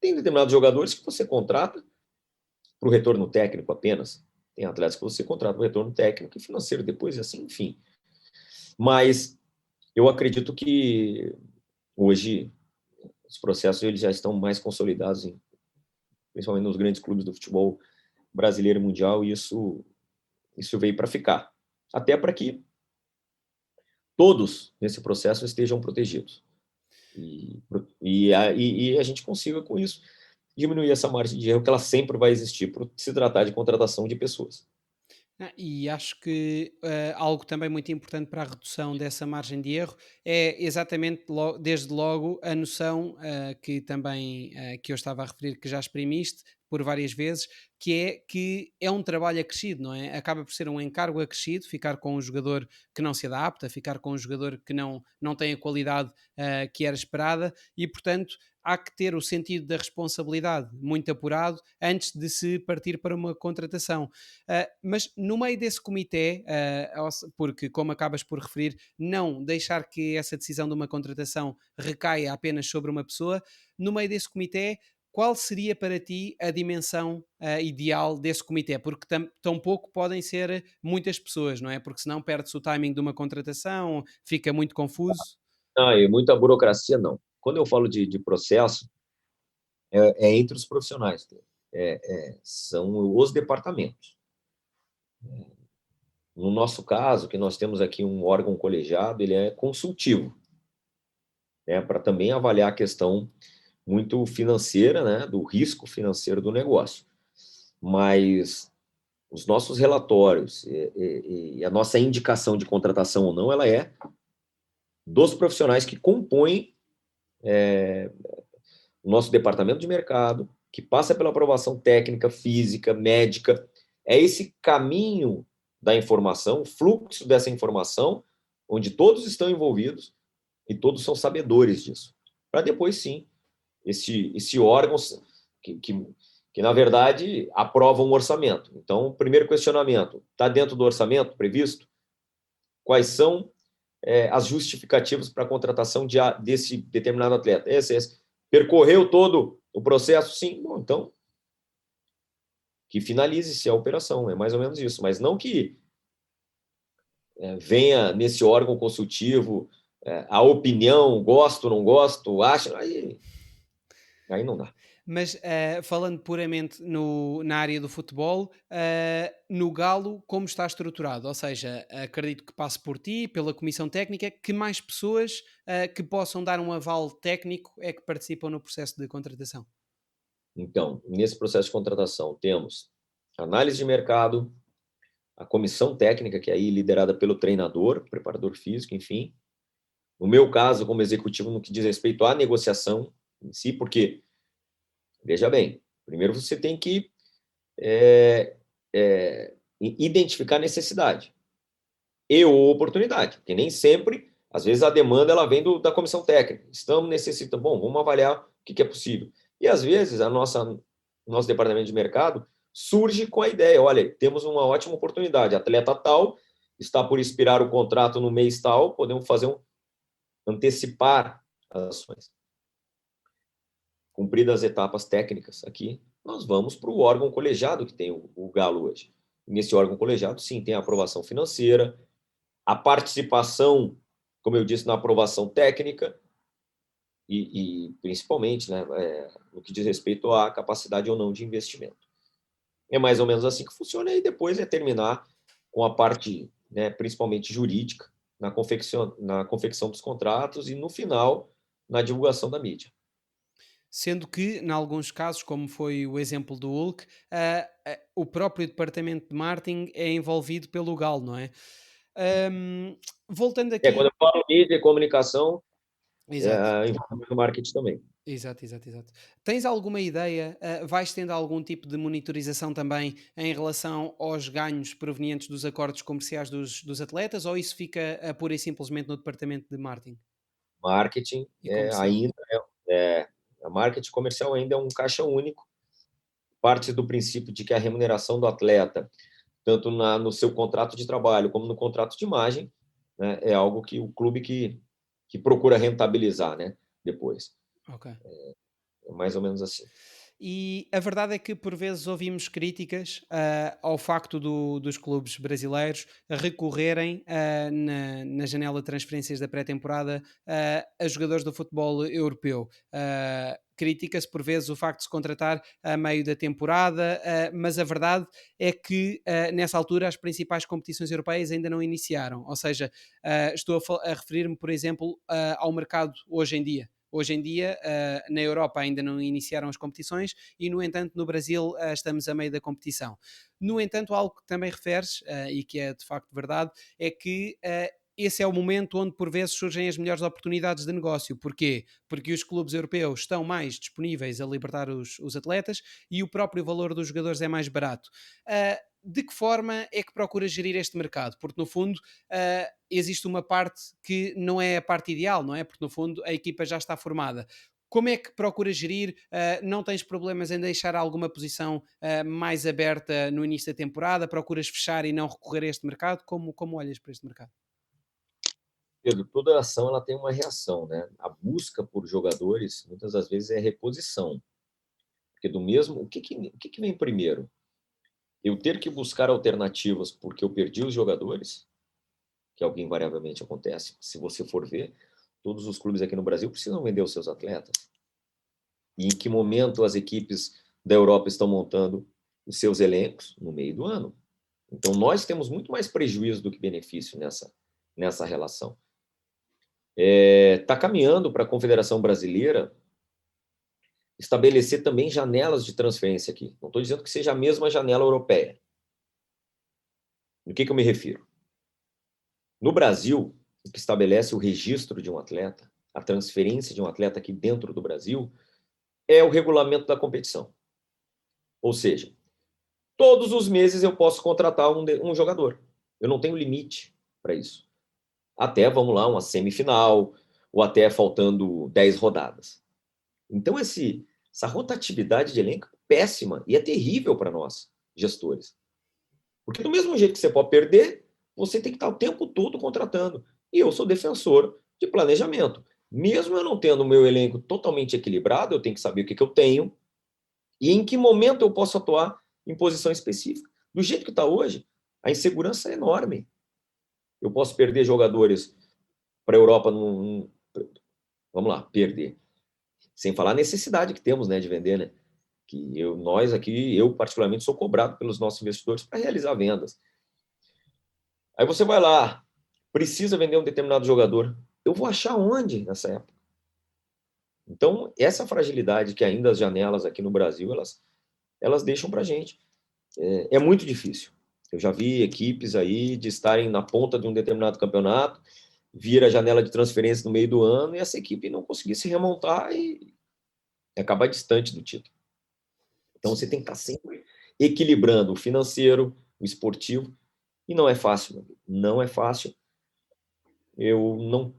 Tem determinados jogadores que você contrata para o retorno técnico apenas. Tem atletas que você contrata para o retorno técnico e financeiro depois, e assim, enfim. Mas eu acredito que hoje os processos eles já estão mais consolidados, principalmente nos grandes clubes do futebol brasileiro e mundial, e isso veio para ficar. Até para que todos nesse processo estejam protegidos. E a gente consiga com isso diminuir essa margem de erro que ela sempre vai existir por se tratar de contratação de pessoas. E acho que algo também muito importante para a redução dessa margem de erro é exatamente desde logo a noção que também que eu estava a referir, que já exprimiste por várias vezes, que é um trabalho acrescido, não é? Acaba por ser um encargo acrescido, ficar com um jogador que não se adapta, ficar com um jogador que não tem a qualidade que era esperada e, portanto, há que ter o sentido da responsabilidade muito apurado antes de se partir para uma contratação. Mas no meio desse comitê, porque, como acabas por referir, não deixar que essa decisão de uma contratação recaia apenas sobre uma pessoa, no meio desse comitê, qual seria para ti a dimensão ideal desse comitê? Porque tão pouco podem ser muitas pessoas, não é? Porque senão perde-se o timing de uma contratação, fica muito confuso. Ah, e muita burocracia, não. Quando eu falo de processo, é entre os profissionais, são os departamentos. No nosso caso, que nós temos aqui um órgão colegiado, ele é consultivo, né, para também avaliar a questão muito financeira, né, do risco financeiro do negócio. Mas os nossos relatórios e a nossa indicação de contratação ou não, ela é dos profissionais que compõem o nosso departamento de mercado, que passa pela aprovação técnica, física, médica. É esse caminho da informação, o fluxo dessa informação, onde todos estão envolvidos e todos são sabedores disso. Para depois, sim, esse órgão que, que, que, na verdade, aprova um orçamento. Então, o primeiro questionamento, está dentro do orçamento previsto? Quais são as justificativas para a contratação desse determinado atleta? Esse. Percorreu todo o processo? Sim. Bom, então, que finalize-se a operação, é mais ou menos isso. Mas não que venha nesse órgão consultivo a opinião, gosto, não gosto, acho, aí não dá. Mas falando puramente na área do futebol, no Galo, como está estruturado? Ou seja, acredito que passe por ti, pela comissão técnica, que mais pessoas que possam dar um aval técnico é que participam no processo de contratação? Então, nesse processo de contratação, temos análise de mercado, a comissão técnica, que é aí liderada pelo treinador, preparador físico, enfim. No meu caso, como executivo, no que diz respeito à negociação em si, porque, veja bem, primeiro você tem que identificar a necessidade e ou oportunidade, porque nem sempre, às vezes, a demanda ela vem da comissão técnica. Estamos necessitando, bom, vamos avaliar o que é possível. E, às vezes, nosso departamento de mercado surge com a ideia, olha, temos uma ótima oportunidade, atleta tal, está por expirar o contrato no mês tal, podemos fazer antecipar as ações. Cumpridas as etapas técnicas aqui, nós vamos para o órgão colegiado que tem o Galo hoje. Nesse órgão colegiado, sim, tem a aprovação financeira, a participação, como eu disse, na aprovação técnica e principalmente, né, no que diz respeito à capacidade ou não de investimento. É mais ou menos assim que funciona e depois é terminar com a parte, né, principalmente jurídica, na confecção dos contratos e, no final, na divulgação da mídia. Sendo que, em alguns casos, como foi o exemplo do Hulk, o próprio departamento de marketing é envolvido pelo Galo, não é? Voltando Quando aqui. eu falo mídia e comunicação, Exato. envolve o marketing também. Exato, exato, exato. Tens alguma ideia, vais tendo algum tipo de monitorização também em relação aos ganhos provenientes dos acordos comerciais dos atletas ou isso fica pura e simplesmente no departamento de marketing Marketing e comercial? ainda a marketing comercial ainda é um caixa único, parte do princípio de que a remuneração do atleta, tanto no seu contrato de trabalho como no contrato de imagem, né, é algo que o clube que procura rentabilizar, né, depois. Ok. É mais ou menos assim. E a verdade é que por vezes ouvimos críticas ao facto dos clubes brasileiros recorrerem na janela de transferências da pré-temporada a jogadores do futebol europeu. Critica-se por vezes o facto de se contratar a meio da temporada, mas a verdade é que nessa altura as principais competições europeias ainda não iniciaram. Ou seja, estou a referir-me, por exemplo, ao mercado hoje em dia. hoje em dia, na Europa ainda não iniciaram as competições e, no entanto, no Brasil estamos a meio da competição. No entanto, algo que também referes, e que é de facto verdade, é que esse é o momento onde por vezes surgem as melhores oportunidades de negócio. Porquê? Porque os clubes europeus estão mais disponíveis a libertar os atletas e o próprio valor dos jogadores é mais barato. De que forma é que procura gerir este mercado? Porque no fundo existe uma parte que não é a parte ideal, não é? Porque no fundo a equipa já está formada. Como é que procura gerir? Não tens problemas em deixar alguma posição mais aberta no início da temporada? Procuras fechar e não recorrer a este mercado? Como olhas para este mercado? Pedro, toda ação ela tem uma reação, né? A busca por jogadores, muitas das vezes, é reposição. Porque do mesmo, o que vem primeiro? Eu ter que buscar alternativas porque eu perdi os jogadores, que é o que invariavelmente acontece. Se você for ver, todos os clubes aqui no Brasil precisam vender os seus atletas. E em que momento as equipes da Europa estão montando os seus elencos? No meio do ano. Então, nós temos muito mais prejuízo do que benefício nessa relação. Está caminhando para a Confederação Brasileira estabelecer também janelas de transferência aqui. Não estou dizendo que seja a mesma janela europeia. Do que eu me refiro? No Brasil, o que estabelece o registro de um atleta, a transferência de um atleta aqui dentro do Brasil, é o regulamento da competição. Ou seja, todos os meses eu posso contratar um jogador. Eu não tenho limite para isso. Até, vamos lá, uma semifinal, ou até faltando 10 rodadas. Então, essa rotatividade de elenco é péssima e é terrível para nós, gestores. Porque do mesmo jeito que você pode perder, você tem que estar o tempo todo contratando. E eu sou defensor de planejamento. Mesmo eu não tendo o meu elenco totalmente equilibrado, eu tenho que saber o que eu tenho e em que momento eu posso atuar em posição específica. Do jeito que está hoje, a insegurança é enorme. Eu posso perder jogadores para a Europa, vamos lá, perder. Sem falar a necessidade que temos, né, de vender, né? Que nós aqui, eu particularmente sou cobrado pelos nossos investidores para realizar vendas. Aí você vai lá, precisa vender um determinado jogador. Eu vou achar onde nessa época? Então, essa fragilidade que ainda as janelas aqui no Brasil, elas deixam para a gente. É muito difícil. Eu já vi equipes aí de estarem na ponta de um determinado campeonato, vir a janela de transferência no meio do ano e essa equipe não conseguir se remontar e acabar distante do título. Então, você tem que estar sempre equilibrando o financeiro, o esportivo, e não é fácil. Não é fácil. Eu não,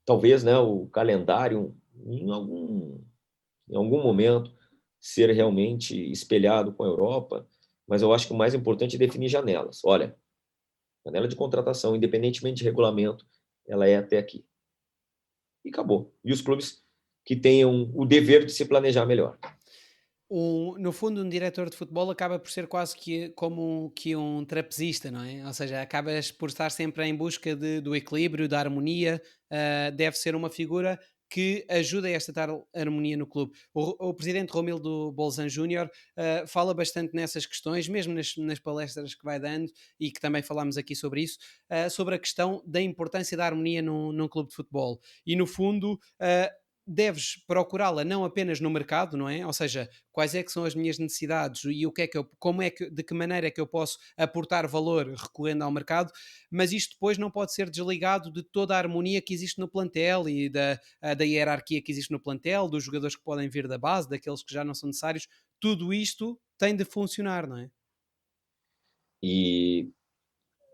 talvez, né, o calendário em algum momento ser realmente espelhado com a Europa, mas eu acho que o mais importante é definir janelas. Olha, janela de contratação, independentemente de regulamento, ela é até aqui. E acabou. E os clubes que tenham o dever de se planejar melhor. No fundo, um diretor de futebol acaba por ser quase que um trapezista, não é? Ou seja, acabas por estar sempre em busca do equilíbrio, da harmonia. Deve ser uma figura que ajuda a esta tal harmonia no clube. O presidente Romildo Bolzan Júnior fala bastante nessas questões, mesmo nas palestras que vai dando, e que também falámos aqui sobre isso, sobre a questão da importância da harmonia num clube de futebol. E no fundo, deves procurá-la não apenas no mercado, não é? Ou seja, quais é que são as minhas necessidades e o que é que eu, como é que, de que maneira é que eu posso aportar valor recorrendo ao mercado, mas isto depois não pode ser desligado de toda a harmonia que existe no plantel e da hierarquia que existe no plantel, dos jogadores que podem vir da base, daqueles que já não são necessários. Tudo isto tem de funcionar, não é? E,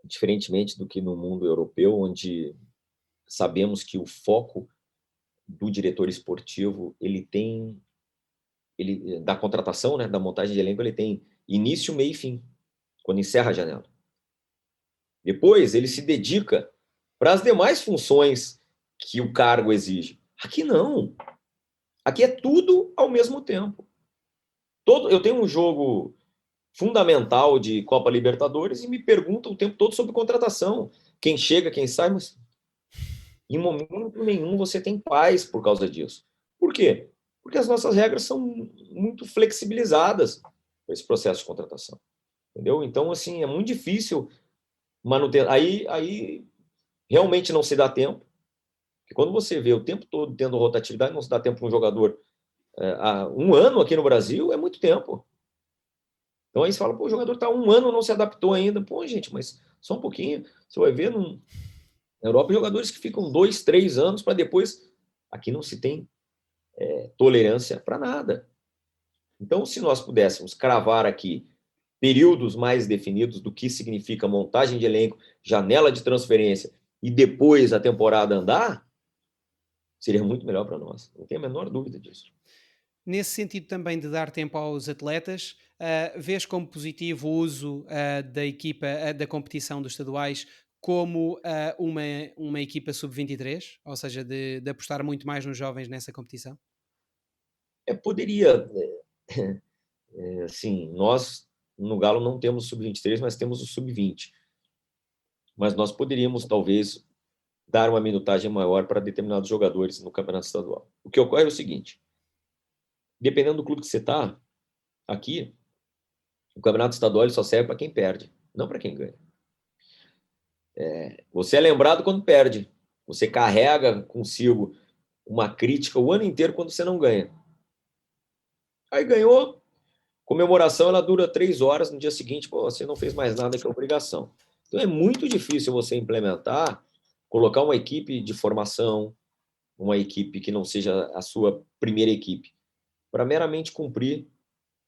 diferentemente do que no mundo europeu, onde sabemos que o foco do diretor esportivo, da contratação, né, da montagem de elenco, ele tem início, meio e fim, quando encerra a janela. Depois, ele se dedica para as demais funções que o cargo exige. Aqui não. Aqui é tudo ao mesmo tempo. Eu tenho um jogo fundamental de Copa Libertadores e me perguntam o tempo todo sobre contratação. Quem chega, quem sai, mas em momento nenhum você tem paz por causa disso. Por quê? Porque as nossas regras são muito flexibilizadas para esse processo de contratação. Entendeu? Então, assim, é muito difícil manter. Aí realmente não se dá tempo, Porque quando você vê o tempo todo tendo rotatividade, não se dá tempo para um jogador. Há um ano aqui no Brasil é muito tempo. Então aí você fala, pô, o jogador está um ano, não se adaptou ainda. Pô, gente, mas só um pouquinho. Você vai ver na Europa jogadores que ficam 2, 3 anos para depois. Aqui não se tem tolerância para nada. Então, se nós pudéssemos cravar aqui períodos mais definidos do que significa montagem de elenco, janela de transferência e depois a temporada andar, seria muito melhor para nós. Não tenho a menor dúvida disso. Nesse sentido também de dar tempo aos atletas, vês como positivo o uso da equipa, da competição dos estaduais, como uma equipa sub-23, ou seja, de apostar muito mais nos jovens nessa competição? Poderia, assim, nós no Galo não temos o sub-23, mas temos o sub-20. Mas nós poderíamos, talvez, dar uma minutagem maior para determinados jogadores no campeonato estadual. O que ocorre é o seguinte: dependendo do clube que você está, aqui, o campeonato estadual só serve para quem perde, não para quem ganha. Você é lembrado quando perde. Você carrega consigo uma crítica o ano inteiro quando você não ganha. Aí ganhou, comemoração ela dura 3 horas, no dia seguinte, pô, você não fez mais nada que a obrigação. Então é muito difícil você implementar, colocar uma equipe de formação, uma equipe que não seja a sua primeira equipe, para meramente cumprir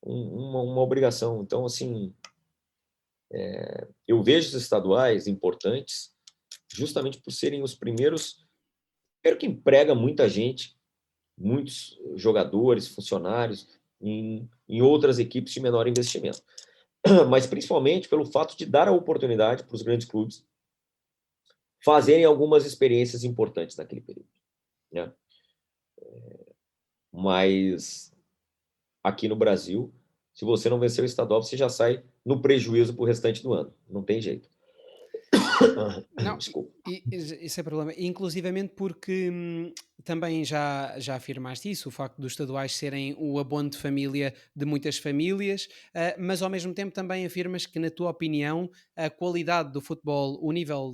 uma obrigação. Então, assim, eu vejo os estaduais importantes justamente por serem os primeiros, primeiro que emprega muita gente, muitos jogadores, funcionários, em outras equipes de menor investimento. Mas principalmente pelo fato de dar a oportunidade para os grandes clubes fazerem algumas experiências importantes naquele período, né? Mas aqui no Brasil, se você não vencer o estadual, você já sai no prejuízo para o restante do ano. Não tem jeito. Não, Desculpa. isso é problema. Inclusivamente porque também já afirmaste isso, o facto dos estaduais serem o abono de família de muitas famílias, mas ao mesmo tempo também afirmas que, na tua opinião, a qualidade do futebol, o nível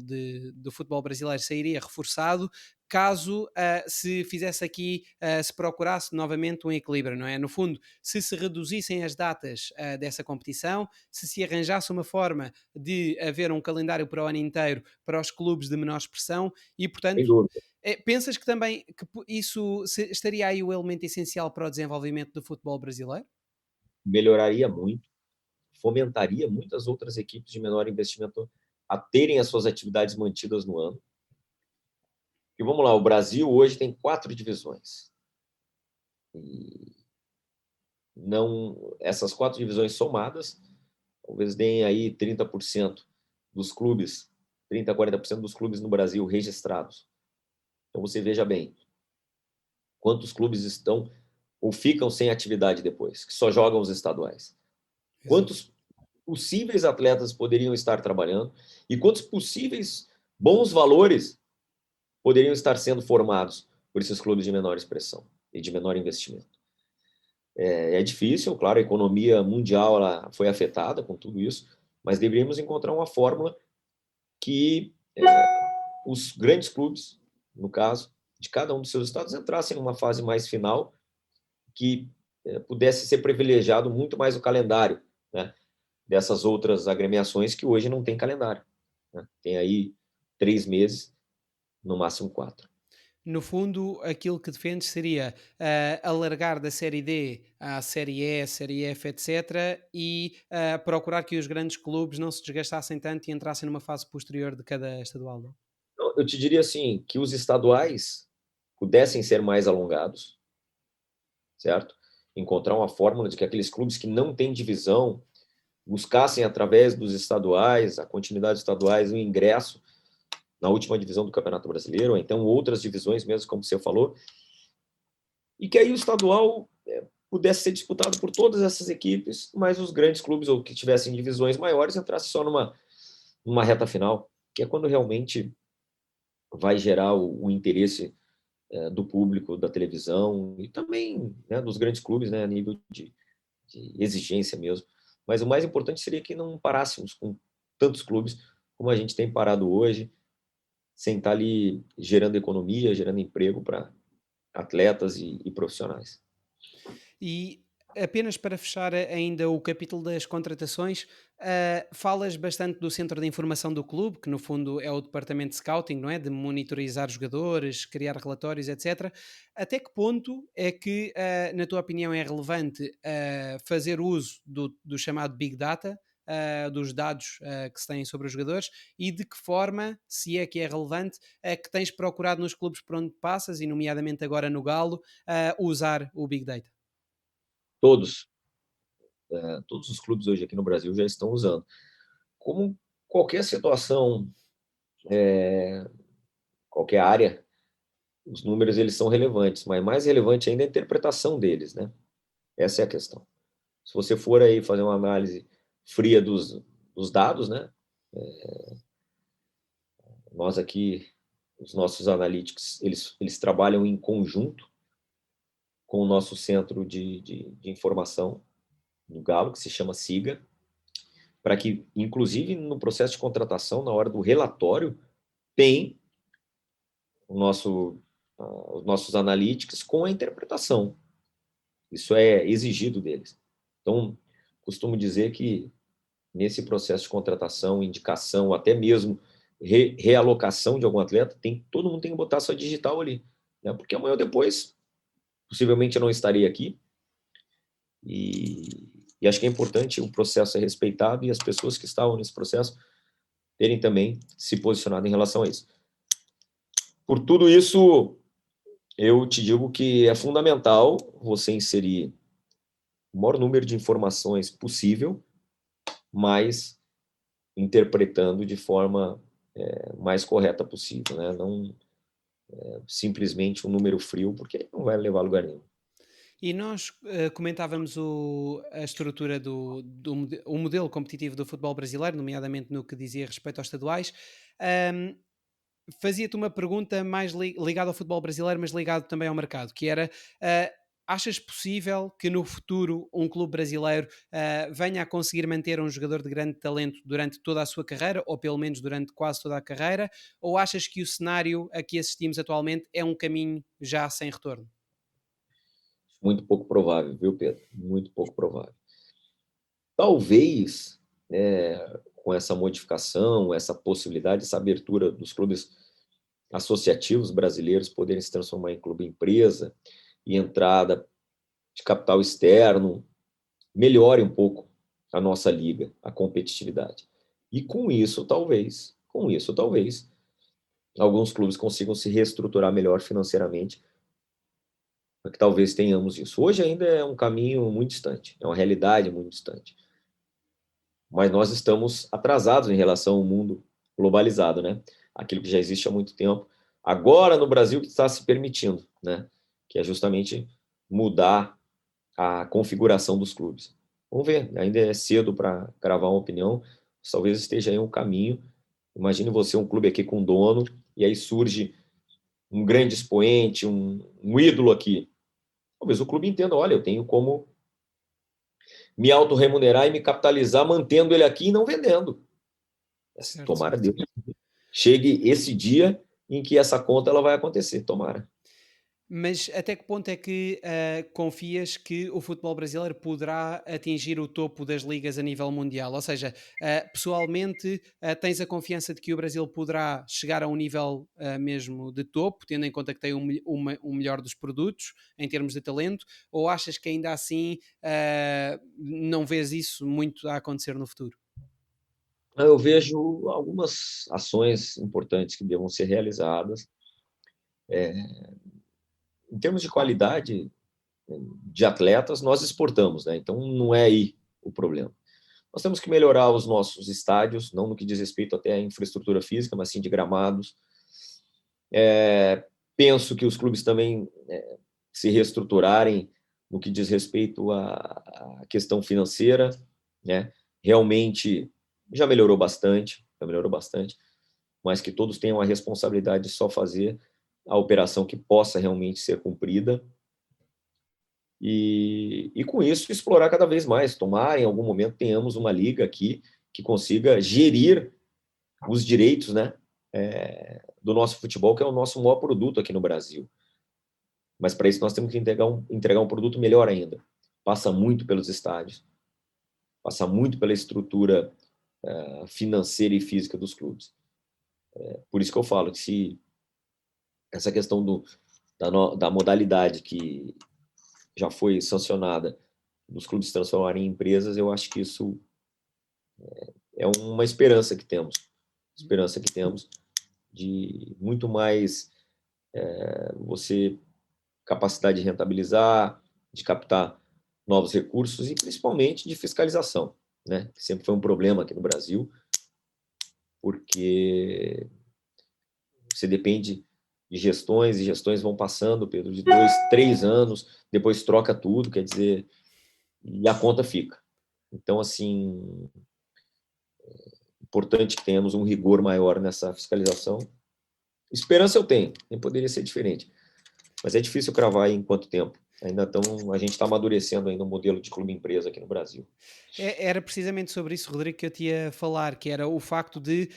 do futebol brasileiro sairia reforçado caso se fizesse aqui, se procurasse novamente um equilíbrio, não é? No fundo, se reduzissem as datas dessa competição, se arranjasse uma forma de haver um calendário para o ano inteiro para os clubes de menor expressão e, Sem portanto, dúvida. pensas que também isso estaria aí o elemento essencial para o desenvolvimento do futebol brasileiro? Melhoraria muito, fomentaria muitas outras equipes de menor investimento a terem as suas atividades mantidas no ano. E vamos lá, o Brasil hoje tem 4 divisões. E não, essas 4 divisões somadas, talvez deem aí 30% dos clubes, 30 a 40% dos clubes no Brasil registrados. Então você veja bem, quantos clubes estão ou ficam sem atividade depois, que só jogam os estaduais. Exato. Quantos possíveis atletas poderiam estar trabalhando e quantos possíveis bons valores poderiam estar sendo formados por esses clubes de menor expressão e de menor investimento. É difícil, claro, a economia mundial ela foi afetada com tudo isso, mas deveríamos encontrar uma fórmula que os grandes clubes, no caso, de cada um dos seus estados, entrassem numa fase mais final que pudesse ser privilegiado muito mais o calendário, né, dessas outras agremiações que hoje não tem calendário, né? Tem aí 3 meses, no máximo 4. No fundo, aquilo que defendes seria alargar da série D à série E, série F, etc., e procurar que os grandes clubes não se desgastassem tanto e entrassem numa fase posterior de cada estadual, não? Então, eu te diria assim, que os estaduais pudessem ser mais alongados, certo? Encontrar uma fórmula de que aqueles clubes que não têm divisão buscassem, através dos estaduais, a continuidade dos estaduais, o ingresso na última divisão do Campeonato Brasileiro, ou então outras divisões mesmo, como você falou, e que aí o estadual pudesse ser disputado por todas essas equipes, mas os grandes clubes ou que tivessem divisões maiores entrassem só numa reta final, que é quando realmente vai gerar o interesse do público, da televisão e também, né, dos grandes clubes, né, a nível de exigência mesmo. Mas o mais importante seria que não parássemos com tantos clubes como a gente tem parado hoje, sem estar ali gerando economia, gerando emprego para atletas e profissionais. E apenas para fechar ainda o capítulo das contratações, falas bastante do centro de informação do clube, que no fundo é o departamento de scouting, não é? De monitorizar jogadores, criar relatórios, etc. Até que ponto é que, na tua opinião, é relevante fazer uso do chamado Big Data? Dos dados que se têm sobre os jogadores e de que forma, se é que é relevante, que tens procurado nos clubes por onde passas, e nomeadamente agora no Galo, usar o Big Data. Todos, todos os clubes hoje aqui no Brasil já estão usando. Como qualquer situação, qualquer área, os números eles são relevantes, mas mais relevante ainda é a interpretação deles, né? Essa é a questão. Se você for aí fazer uma análise fria dos dados, né? Nós aqui, os nossos analytics, eles trabalham em conjunto com o nosso centro de informação do Galo, que se chama SIGA, para que, inclusive, no processo de contratação, na hora do relatório, tem o nosso, os nossos analytics com a interpretação. Isso é exigido deles. Então, costumo dizer que nesse processo de contratação, indicação, até mesmo realocação de algum atleta, todo mundo tem que botar sua digital ali, né? Porque amanhã ou depois, possivelmente eu não estarei aqui, e acho que é importante o processo ser respeitado e as pessoas que estavam nesse processo terem também se posicionado em relação a isso. Por tudo isso, eu te digo que é fundamental você inserir o maior número de informações possível, mas interpretando de forma mais correta possível, né? Não simplesmente um número frio, porque não vai levar a lugar nenhum. E nós comentávamos a estrutura o modelo competitivo do futebol brasileiro, nomeadamente no que dizia respeito aos estaduais. Ahm, Fazia-te uma pergunta mais ligada ao futebol brasileiro, mas ligado também ao mercado, que era: ah, achas possível que no futuro um clube brasileiro venha a conseguir manter um jogador de grande talento durante toda a sua carreira, ou pelo menos durante quase toda a carreira, ou achas que o cenário a que assistimos atualmente é um caminho já sem retorno? Muito pouco provável, viu, Pedro? Muito pouco provável. Talvez, com essa modificação, essa possibilidade, essa abertura dos clubes associativos brasileiros poderem se transformar em clube empresa e entrada de capital externo, melhore um pouco a nossa liga, a competitividade. E com isso, talvez, alguns clubes consigam se reestruturar melhor financeiramente, para que talvez tenhamos isso. Hoje ainda é um caminho muito distante, é uma realidade muito distante. Mas nós estamos atrasados em relação ao mundo globalizado, né? Aquilo que já existe há muito tempo. Agora, no Brasil, que está se permitindo, né? Que é justamente mudar a configuração dos clubes. Vamos ver, ainda é cedo para gravar uma opinião, talvez esteja aí um caminho. Imagine você, um clube aqui com dono, e aí surge um grande expoente, um ídolo aqui. Talvez o clube entenda, olha, eu tenho como me autorremunerar e me capitalizar mantendo ele aqui e não vendendo. Certo, Tomara certo. Deus chegue esse dia em que essa conta ela vai acontecer, tomara. Mas até que ponto é que confias que o futebol brasileiro poderá atingir o topo das ligas a nível mundial? Ou seja, pessoalmente, tens a confiança de que o Brasil poderá chegar a um nível mesmo de topo, tendo em conta que tem o melhor dos produtos em termos de talento, ou achas que ainda assim não vês isso muito a acontecer no futuro? Eu vejo algumas ações importantes que devam ser realizadas. Em termos de qualidade de atletas, nós exportamos, né? Então não é aí o problema. Nós temos que melhorar os nossos estádios, não no que diz respeito até à infraestrutura física, mas sim de gramados. Penso que os clubes também se reestruturarem no que diz respeito à questão financeira, né? Realmente já melhorou bastante, mas que todos tenham a responsabilidade de só fazer a operação que possa realmente ser cumprida e com isso explorar cada vez mais. Tomar, em algum momento, tenhamos uma liga aqui que consiga gerir os direitos, né? do nosso futebol, que é o nosso maior produto aqui no Brasil. Mas para isso nós temos que entregar um produto melhor ainda. Passa muito pelos estádios, passa muito pela estrutura financeira e física dos clubes. Por isso que eu falo que se essa questão da modalidade que já foi sancionada dos clubes se transformarem em empresas, eu acho que isso é uma esperança que temos. De muito mais você capacidade de rentabilizar, de captar novos recursos e principalmente de fiscalização, né? Que sempre foi um problema aqui no Brasil, porque você depende de gestões e gestões vão passando, Pedro, de 2, 3 anos, depois troca tudo, quer dizer, e a conta fica. Então, assim, importante que tenhamos um rigor maior nessa fiscalização. Esperança eu tenho, nem poderia ser diferente. Mas é difícil cravar em quanto tempo. A gente está amadurecendo ainda um modelo de clube-empresa aqui no Brasil. Era precisamente sobre isso, Rodrigo, que eu te ia falar, que era o facto de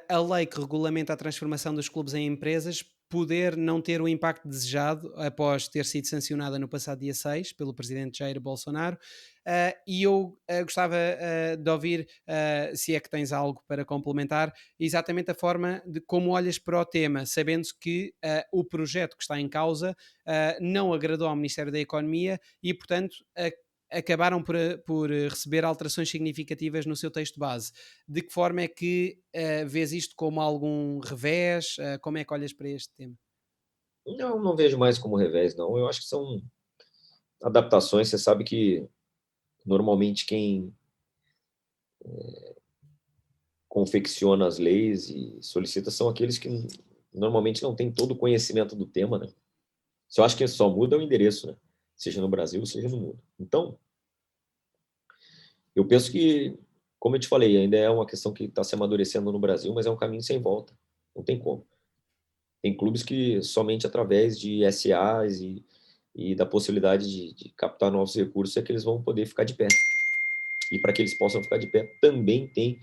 a lei que regulamenta a transformação dos clubes em empresas poder não ter o impacto desejado após ter sido sancionada no passado dia 6 pelo presidente Jair Bolsonaro. E eu gostava de ouvir, se é que tens algo para complementar, exatamente a forma de como olhas para o tema, sabendo que o projeto que está em causa não agradou ao Ministério da Economia e, portanto, acabaram por receber alterações significativas no seu texto base. De que forma é que vês isto como algum revés? Como é que olhas para este tema? Não vejo mais como revés, não. Eu acho que são adaptações. Você sabe que normalmente quem confecciona as leis e solicita são aqueles que normalmente não têm todo o conhecimento do tema, né? Se eu acho que só muda o endereço, né? Seja no Brasil, seja no mundo. Então, eu penso que, como eu te falei, ainda é uma questão que está se amadurecendo no Brasil, mas é um caminho sem volta. Não tem como. Tem clubes que somente através de SAs e da possibilidade de captar novos recursos é que eles vão poder ficar de pé. E para que eles possam ficar de pé, também tem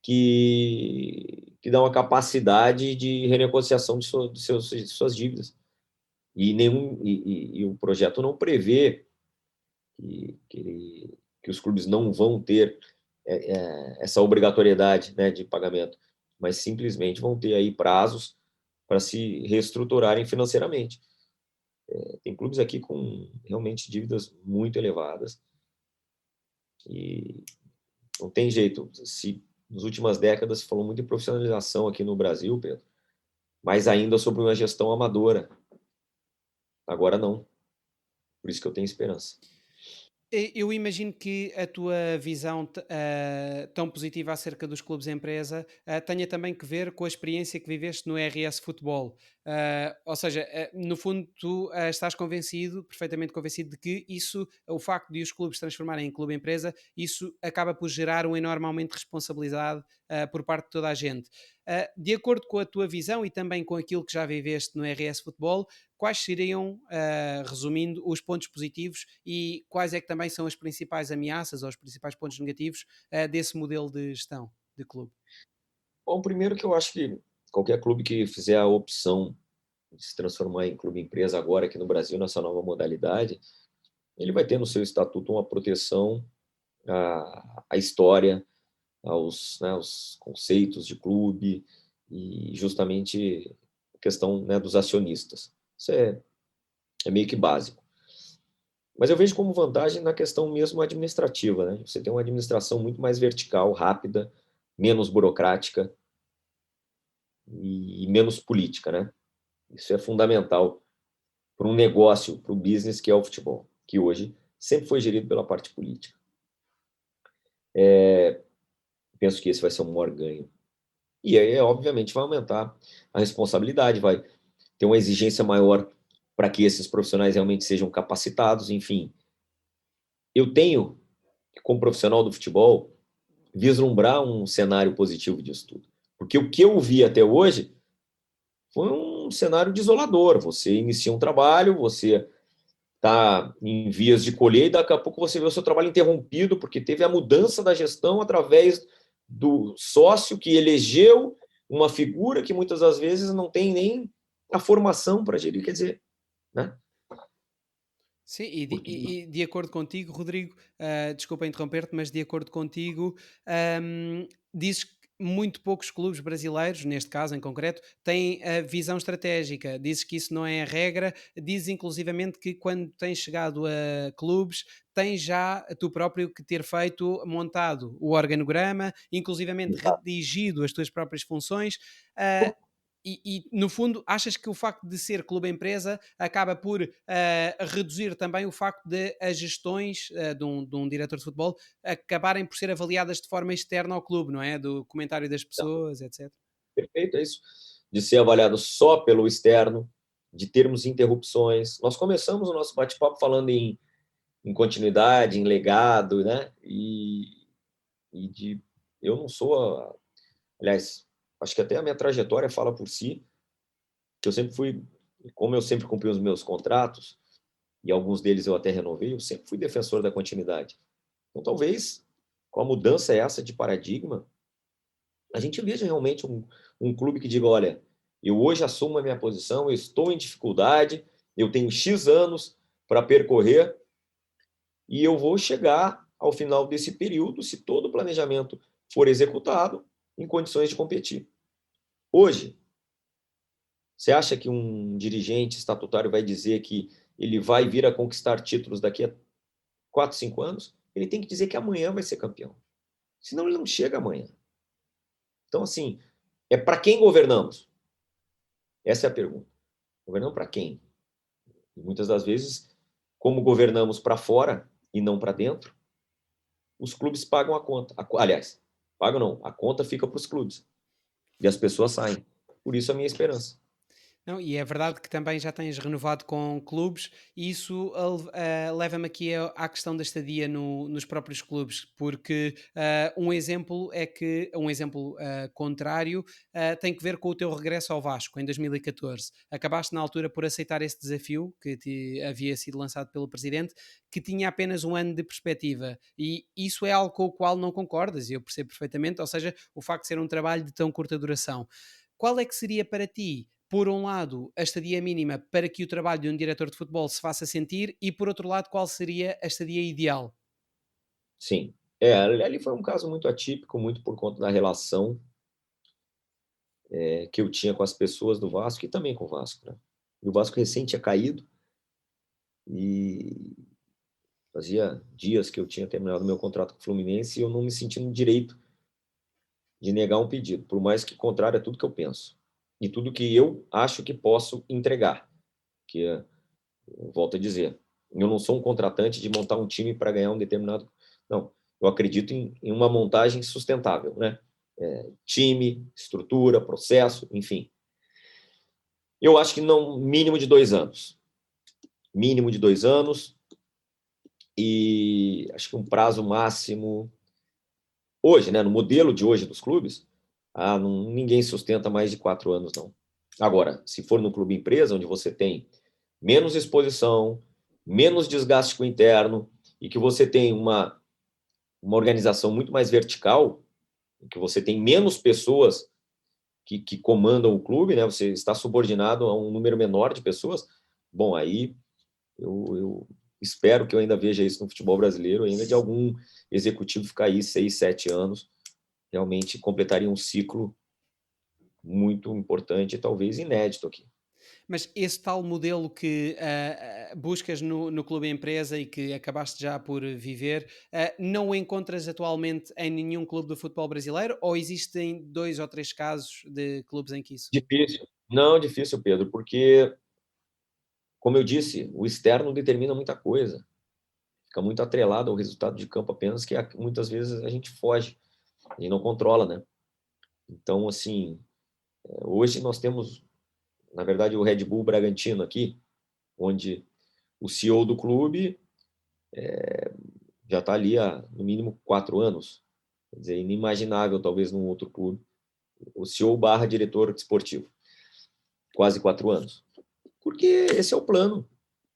que dar uma capacidade de renegociação de suas dívidas. E o projeto não prevê que os clubes não vão ter essa obrigatoriedade, né, de pagamento, mas simplesmente vão ter aí prazos para se reestruturarem financeiramente. Tem clubes aqui com realmente dívidas muito elevadas e não tem jeito. Se nas últimas décadas se falou muito em profissionalização aqui no Brasil, Pedro, mas ainda sobre uma gestão amadora. Agora não. Por isso que eu tenho esperança. Eu imagino que a tua visão tão positiva acerca dos clubes empresa tenha também que ver com a experiência que viveste no RS Futebol. Ou seja, no fundo, tu estás convencido, perfeitamente convencido, de que isso, o facto de os clubes se transformarem em clube empresa, isso acaba por gerar um enorme aumento de responsabilidade por parte de toda a gente. De acordo com a tua visão e também com aquilo que já viveste no RS Futebol, quais seriam, resumindo, os pontos positivos e quais é que também são as principais ameaças ou os principais pontos negativos desse modelo de gestão de clube? Bom, primeiro que eu acho que qualquer clube que fizer a opção de se transformar em clube empresa agora aqui no Brasil, nessa nova modalidade, ele vai ter no seu estatuto uma proteção à história, aos conceitos de clube e justamente a questão, né, dos acionistas. Isso é meio que básico. Mas eu vejo como vantagem na questão mesmo administrativa, né? Você tem uma administração muito mais vertical, rápida, menos burocrática e menos política, né? Isso é fundamental para um negócio, para o business que é o futebol, que hoje sempre foi gerido pela parte política. Penso que esse vai ser o maior ganho. E aí, obviamente, vai aumentar a responsabilidade, vai ter uma exigência maior para que esses profissionais realmente sejam capacitados, enfim. Eu tenho, como profissional do futebol, vislumbrar um cenário positivo disso tudo. Porque o que eu vi até hoje foi um cenário desolador. Você inicia um trabalho, você está em vias de colher e daqui a pouco você vê o seu trabalho interrompido porque teve a mudança da gestão através do sócio que elegeu uma figura que muitas das vezes não tem nem a formação para gerir, quer dizer, né? Sim, Porque e de acordo contigo, Rodrigo, desculpa interromper-te, mas de acordo contigo, dizes que muito poucos clubes brasileiros, neste caso em concreto, têm a visão estratégica. Dizes que isso não é a regra, dizes inclusivamente que quando tens chegado a clubes, tens já tu próprio que ter feito, montado o organograma, inclusivamente redigido as tuas próprias funções. ah, no fundo, achas que o facto de ser clube-empresa acaba por reduzir também o facto de as gestões de um diretor de futebol acabarem por ser avaliadas de forma externa ao clube, não é? Do comentário das pessoas, etc. perfeito, é isso. De ser avaliado só pelo externo, de termos interrupções. Nós começamos o nosso bate-papo falando em continuidade, em legado, né? E de. Eu não sou. Aliás, acho que até a minha trajetória fala por si, que eu sempre fui. Como eu sempre cumpri os meus contratos, e alguns deles eu até renovei, eu sempre fui defensor da continuidade. Então, talvez, com a mudança essa de paradigma, a gente veja realmente um clube que diga: olha, eu hoje assumo a minha posição, eu estou em dificuldade, eu tenho X anos para percorrer e eu vou chegar ao final desse período, se todo o planejamento for executado, em condições de competir. Hoje, você acha que um dirigente estatutário vai dizer que ele vai vir a conquistar títulos daqui a 4, 5 anos? Ele tem que dizer que amanhã vai ser campeão. Senão ele não chega amanhã. Então, assim, é para quem governamos? Essa é a pergunta. Governamos para quem? E muitas das vezes, como governamos para fora e não para dentro, os clubes pagam a conta. Aliás, pagam não, a conta fica para os clubes. E as pessoas saem. Por isso a minha esperança. Não, e é verdade que também já tens renovado com clubes, e isso leva-me aqui à questão da estadia nos próprios clubes, porque um exemplo contrário tem que ver com o teu regresso ao Vasco em 2014. Acabaste na altura por aceitar esse desafio que te havia sido lançado pelo presidente, que tinha apenas um ano de perspectiva, e isso é algo com o qual não concordas, e eu percebo perfeitamente, ou seja, o facto de ser um trabalho de tão curta duração. Qual é que seria para ti, por um lado, a estadia mínima para que o trabalho de um diretor de futebol se faça sentir e, por outro lado, qual seria a estadia ideal? Sim. É, ali foi um caso muito atípico, muito por conta da relação que eu tinha com as pessoas do Vasco e também com o Vasco, né? E o Vasco recém tinha caído e fazia dias que eu tinha terminado meu contrato com o Fluminense e eu não me senti no direito de negar um pedido, por mais que contrário a tudo que eu penso e tudo que eu acho que posso entregar, que é, eu volto a dizer, eu não sou um contratante de montar um time para ganhar um determinado. Não, eu acredito em uma montagem sustentável, né? Time, estrutura, processo, enfim. Eu acho que não, mínimo de 2 anos. Mínimo de 2 anos e acho que um prazo máximo. Hoje, né, no modelo de hoje dos clubes, ninguém sustenta mais de 4 anos, não. Agora, se for no clube empresa, onde você tem menos exposição, menos desgaste com o interno e que você tem uma organização muito mais vertical, que você tem menos pessoas que comandam o clube, né? Você está subordinado a um número menor de pessoas. Bom, aí eu espero que eu ainda veja isso no futebol brasileiro, ainda de algum executivo ficar aí 6, 7 anos, realmente completaria um ciclo muito importante e talvez inédito aqui. Mas esse tal modelo que buscas no Clube Empresa e que acabaste já por viver, não o encontras atualmente em nenhum clube do futebol brasileiro ou existem dois ou três casos de clubes em que isso? Difícil. Não, difícil, Pedro, porque, como eu disse, o externo determina muita coisa. Fica muito atrelado ao resultado de campo apenas, que muitas vezes a gente foge e não controla, né? Então, assim, hoje nós temos, na verdade, o Red Bull Bragantino aqui, onde o CEO do clube já está ali há, no mínimo, 4 anos. Quer dizer, inimaginável, talvez, num outro clube. O CEO barra diretor desportivo. Quase 4 anos. Porque esse é o plano,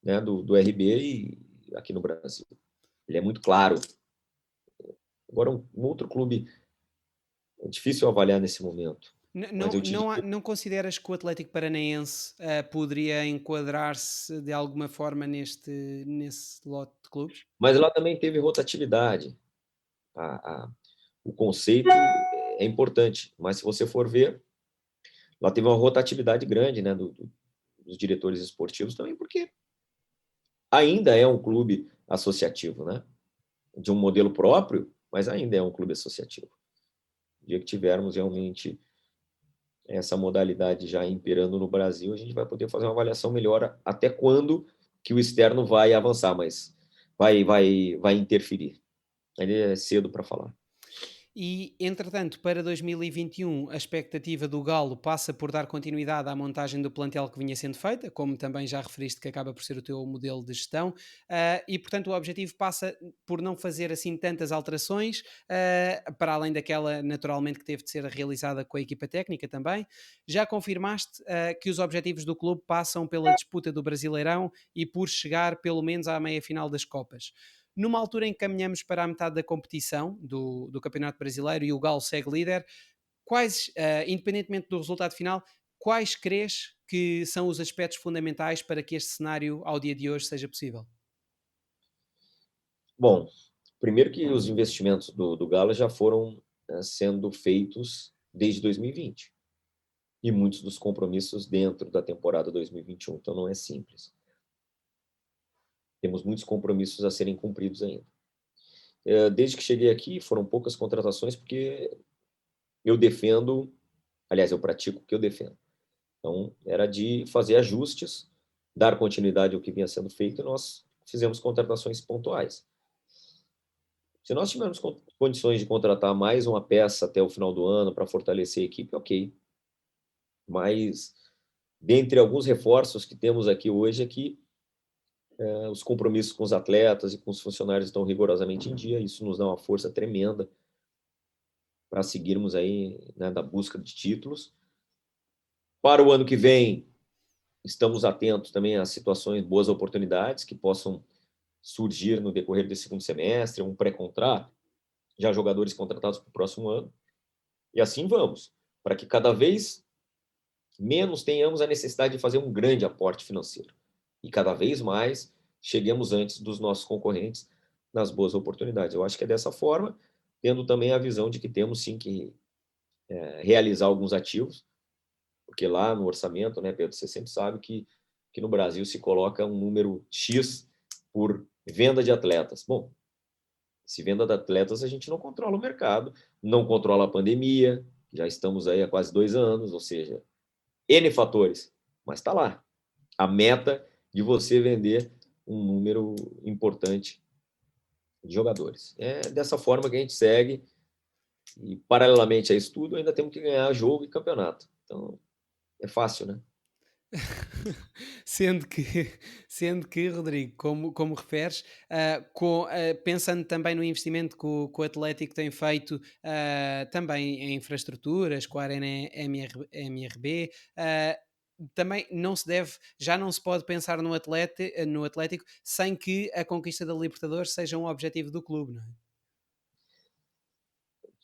né, do RB e aqui no Brasil. Ele é muito claro. Agora, um outro clube é difícil avaliar nesse momento. Mas eu te digo, Não consideras que o Atlético Paranaense, poderia enquadrar-se de alguma forma nesse lote de clubes? mas lá também teve rotatividade. A o conceito é importante, mas se você for ver, lá teve uma rotatividade grande, né, dos diretores esportivos também, porque ainda é um clube associativo, né, de um modelo próprio, mas ainda é um clube associativo. O dia que tivermos realmente essa modalidade já imperando no Brasil, a gente vai poder fazer uma avaliação melhor até quando que o externo vai avançar, mas vai interferir. Ainda é cedo para falar. E, entretanto, para 2021, a expectativa do Galo passa por dar continuidade à montagem do plantel que vinha sendo feita, como também já referiste que acaba por ser o teu modelo de gestão, e, portanto, o objetivo passa por não fazer assim tantas alterações, para além daquela, naturalmente, que teve de ser realizada com a equipa técnica também. Já confirmaste, que os objetivos do clube passam pela disputa do Brasileirão e por chegar pelo menos à meia final das Copas. Numa altura em que caminhamos para a metade da competição do Campeonato Brasileiro e o Galo segue líder, independentemente do resultado final, quais crês que são os aspectos fundamentais para que este cenário ao dia de hoje seja possível? Bom, primeiro que os investimentos do Galo já foram sendo feitos desde 2020 e muitos dos compromissos dentro da temporada 2021, então não é simples. Temos muitos compromissos a serem cumpridos ainda. Desde que cheguei aqui, foram poucas contratações, porque eu defendo, aliás, eu pratico o que eu defendo. Então, era de fazer ajustes, dar continuidade ao que vinha sendo feito, e nós fizemos contratações pontuais. Se nós tivermos condições de contratar mais uma peça até o final do ano para fortalecer a equipe, ok. Mas, dentre alguns reforços que temos aqui hoje, aqui, os compromissos com os atletas e com os funcionários estão rigorosamente em dia. Isso nos dá uma força tremenda para seguirmos aí, né, da busca de títulos. Para o ano que vem, estamos atentos também a situações, boas oportunidades que possam surgir no decorrer desse segundo semestre, um pré-contrato, já jogadores contratados para o próximo ano. E assim vamos, para que cada vez menos tenhamos a necessidade de fazer um grande aporte financeiro. E cada vez mais cheguemos antes dos nossos concorrentes nas boas oportunidades. Eu acho que é dessa forma, tendo também a visão de que temos sim que realizar alguns ativos, porque lá no orçamento, né, Pedro, você sempre sabe que no Brasil se coloca um número X por venda de atletas. Bom, se venda de atletas, a gente não controla o mercado, não controla a pandemia, já estamos aí há quase 2 anos, ou seja, N fatores, mas está lá. A meta de você vender um número importante de jogadores. É dessa forma que a gente segue e, paralelamente a isso tudo, ainda temos que ganhar jogo e campeonato. Então, é fácil, né? Sendo que, sendo que, Rodrigo, como referes, pensando também no investimento que o Atlético tem feito, também em infraestruturas, com a Arena MRB, também não se deve, já não se pode pensar no Atlético sem que a conquista da Libertadores seja um objetivo do clube, não é?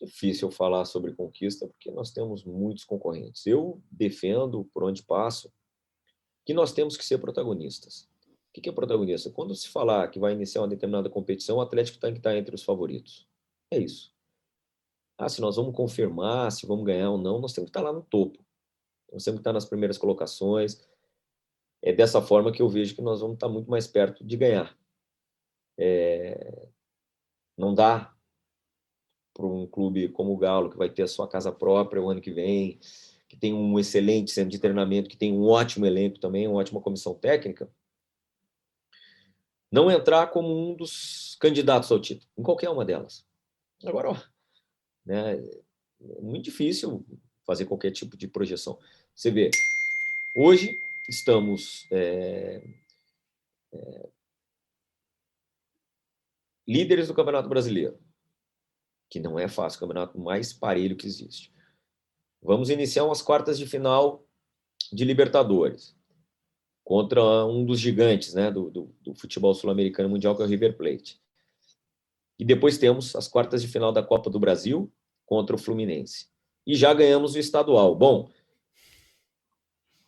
Difícil falar sobre conquista porque nós temos muitos concorrentes. Eu defendo, por onde passo, que nós temos que ser protagonistas. O que é protagonista? Quando se falar que vai iniciar uma determinada competição, o Atlético tem que estar entre os favoritos. É isso. Se nós vamos confirmar se vamos ganhar ou não, nós temos que estar lá no topo. Nós temos que estar nas primeiras colocações. É dessa forma que eu vejo que nós vamos estar muito mais perto de ganhar. Não dá para um clube como o Galo, que vai ter a sua casa própria o ano que vem, que tem um excelente centro de treinamento, que tem um ótimo elenco também, uma ótima comissão técnica, não entrar como um dos candidatos ao título, em qualquer uma delas. Agora, ó, né, é muito difícil fazer qualquer tipo de projeção. Você vê, hoje estamos líderes do Campeonato Brasileiro, que não é fácil, o campeonato mais parelho que existe. Vamos iniciar umas quartas de final de Libertadores contra um dos gigantes, né, do futebol sul-americano mundial, que é o River Plate. E depois temos as quartas de final da Copa do Brasil contra o Fluminense. e já ganhamos o estadual. Bom,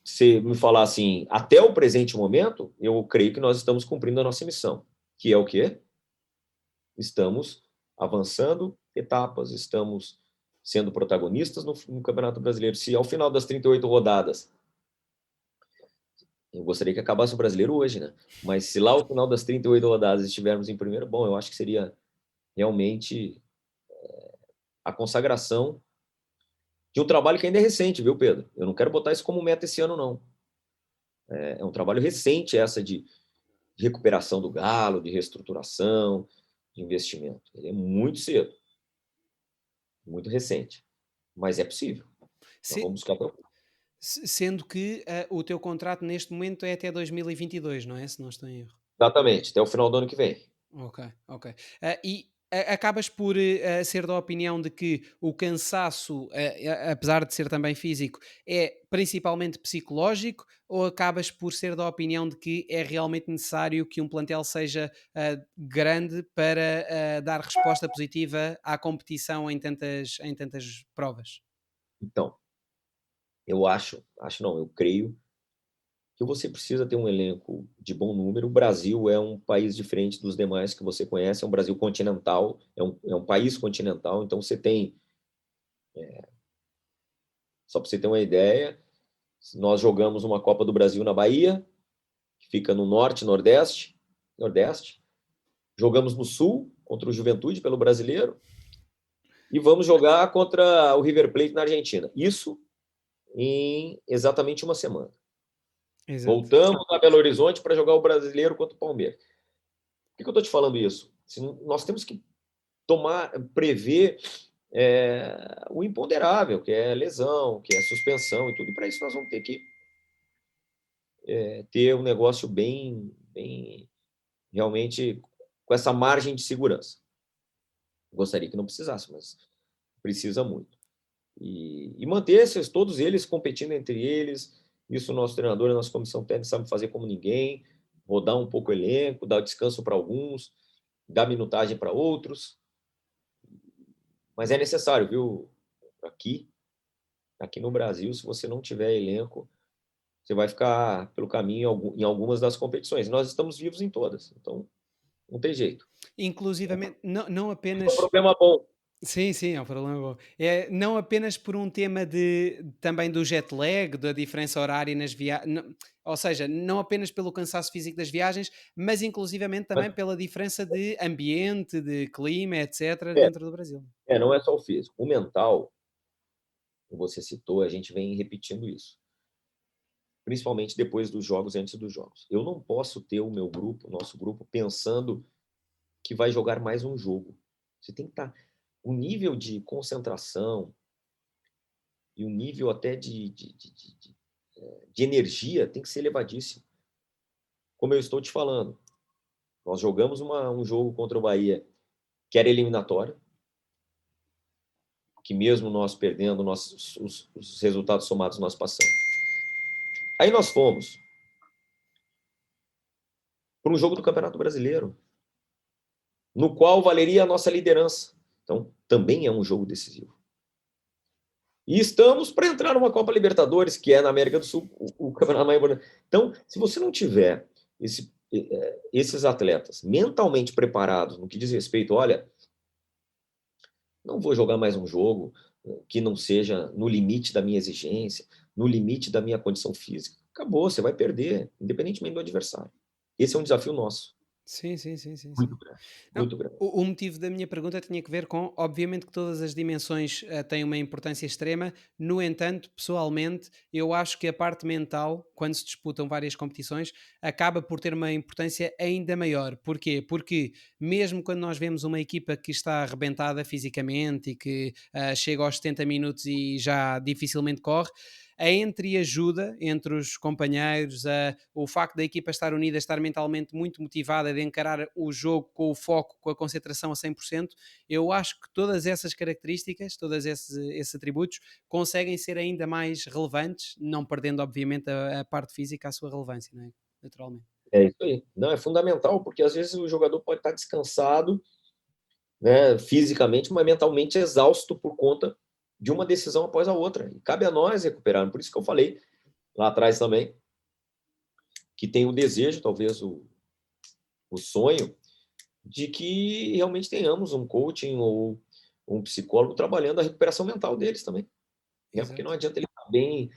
se me falar assim, até o presente momento, eu creio que nós estamos cumprindo a nossa missão, que é o quê? Estamos avançando etapas, estamos sendo protagonistas no Campeonato Brasileiro. Se ao final das 38 rodadas, eu gostaria que acabasse o Brasileiro hoje, né? Mas se lá ao final das 38 rodadas estivermos em primeiro, bom, eu acho que seria realmente a consagração de um trabalho que ainda é recente, viu, Pedro? Eu não quero botar isso como meta esse ano, não. É um trabalho recente essa de recuperação do Galo, de reestruturação, de investimento. Ele é muito cedo, muito recente, mas é possível. Nós Se- vamos buscar para. Sendo que o teu contrato neste momento é até 2022, não é? Se não estou em erro. Exatamente, até o final do ano que vem. Ok, ok. Acabas por ser da opinião de que o cansaço, apesar de ser também físico, é principalmente psicológico, ou acabas por ser da opinião de que é realmente necessário que um plantel seja grande para dar resposta positiva à competição em tantas provas? Então, eu acho não, eu creio que você precisa ter um elenco de bom número. O Brasil é um país diferente dos demais que você conhece, é um Brasil continental, é um país continental, então você tem, só para você ter uma ideia, nós jogamos uma Copa do Brasil na Bahia, que fica no norte, nordeste, jogamos no sul, contra o Juventude pelo Brasileiro, e vamos jogar contra o River Plate na Argentina. Isso em exatamente uma semana. Exato. Voltamos a Belo Horizonte para jogar o Brasileiro contra o Palmeiras. Por que eu estou te falando isso? Nós temos que prever o imponderável, que é lesão, que é suspensão e tudo. E para isso nós vamos ter que ter um negócio bem realmente com essa margem de segurança. Gostaria que não precisasse, mas precisa muito. E manter todos eles competindo entre eles. Isso o nosso treinador, a nossa comissão técnica sabe fazer como ninguém, rodar um pouco o elenco, dar descanso para alguns, dar minutagem para outros. Mas é necessário, viu? Aqui no Brasil, se você não tiver elenco, você vai ficar pelo caminho em algumas das competições. Nós estamos vivos em todas, então não tem jeito. Inclusivamente, não É um apenas. problema bom. Sim, sim, é um problema bom. É, não apenas por um tema de também do jet lag, da diferença horária nas viagens, ou seja, não apenas pelo cansaço físico das viagens, mas inclusivamente também Mas, pela diferença de ambiente, de clima, etc., é, dentro do Brasil. não é só o físico. O mental, que você citou, a gente vem repetindo isso, principalmente depois dos jogos e antes dos jogos. Eu não posso ter o meu grupo, o nosso grupo, pensando que vai jogar mais um jogo. Você tem que estar. O nível de concentração e o nível até de energia tem que ser elevadíssimo. Como eu estou te falando, nós jogamos um jogo contra o Bahia que era eliminatório, que mesmo nós perdendo, os resultados somados nós passamos. Aí nós fomos para um jogo do Campeonato Brasileiro, no qual valeria a nossa liderança. Então, também é um jogo decisivo. E estamos para entrar numa Copa Libertadores, que é na América do Sul, o campeonato mais importante. Então, se você não tiver esses atletas mentalmente preparados no que diz respeito, olha, não vou jogar mais um jogo que não seja no limite da minha exigência, no limite da minha condição física. Acabou, você vai perder, independentemente do adversário. Esse é um desafio nosso. Sim, sim, sim, sim, sim. Muito grande. Não, Muito grande. o motivo da minha pergunta tinha que ver com, obviamente, que todas as dimensões têm uma importância extrema. No entanto, pessoalmente, eu acho que a parte mental, quando se disputam várias competições, acaba por ter uma importância ainda maior. Porquê? Porque mesmo quando nós vemos uma equipa que está arrebentada fisicamente e que chega aos 70 minutos e já dificilmente corre, a entreajuda entre os companheiros, o facto da equipa estar unida, estar mentalmente muito motivada de encarar o jogo com o foco, com a concentração a 100%, eu acho que todas essas características, todos esses atributos, conseguem ser ainda mais relevantes, não perdendo, obviamente, a parte física a sua relevância, não é? Naturalmente. É isso aí. Não, é fundamental, porque às vezes o jogador pode estar descansado, né, fisicamente, mas mentalmente exausto por conta de uma decisão após a outra. E cabe a nós recuperar. Por isso que eu falei lá atrás também, que tem o desejo, talvez o sonho, de que realmente tenhamos um coaching ou um psicólogo trabalhando a recuperação mental deles também. Né? Porque não Exato. adianta ele estar bem,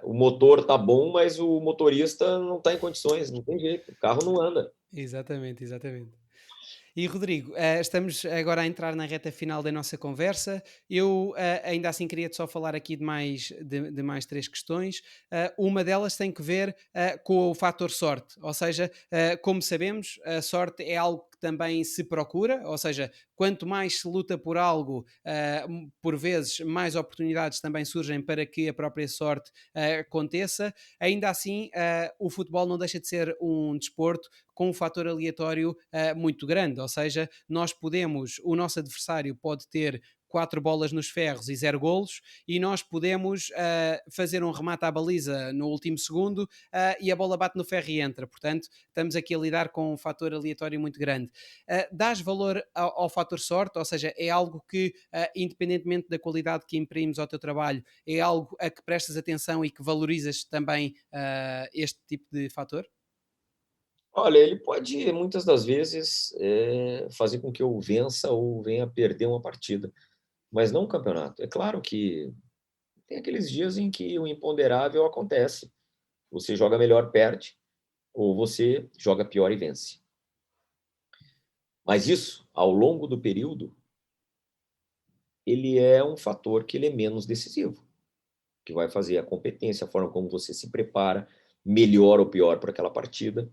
o motor está bom, mas o motorista não está em condições, não tem jeito, o carro não anda. Exatamente, exatamente. E Rodrigo, estamos agora a entrar na reta final da nossa conversa. Eu ainda assim queria-te só falar aqui de mais três questões. Uma delas tem que ver com o fator sorte, ou seja, como sabemos, a sorte é algo que também se procura, ou seja, quanto mais se luta por algo, por vezes mais oportunidades também surgem para que a própria sorte aconteça. Ainda assim, o futebol não deixa de ser um desporto com um fator aleatório muito grande, ou seja, o nosso adversário pode ter quatro bolas nos ferros e zero golos, e nós podemos fazer um remate à baliza no último segundo e a bola bate no ferro e entra. Portanto, estamos aqui a lidar com um fator aleatório muito grande. Dás valor ao fator sorte, ou seja, é algo que, independentemente da qualidade que imprimes ao teu trabalho, é algo a que prestas atenção e que valorizas também este tipo de fator? Olha, ele pode, muitas das vezes, fazer com que eu vença ou venha a perder uma partida, mas não um campeonato. É claro que tem aqueles dias em que o imponderável acontece. Você joga melhor, perde, ou você joga pior e vence. Mas isso, ao longo do período, ele é um fator que ele é menos decisivo, que vai fazer a competência, a forma como você se prepara, melhor ou pior para aquela partida.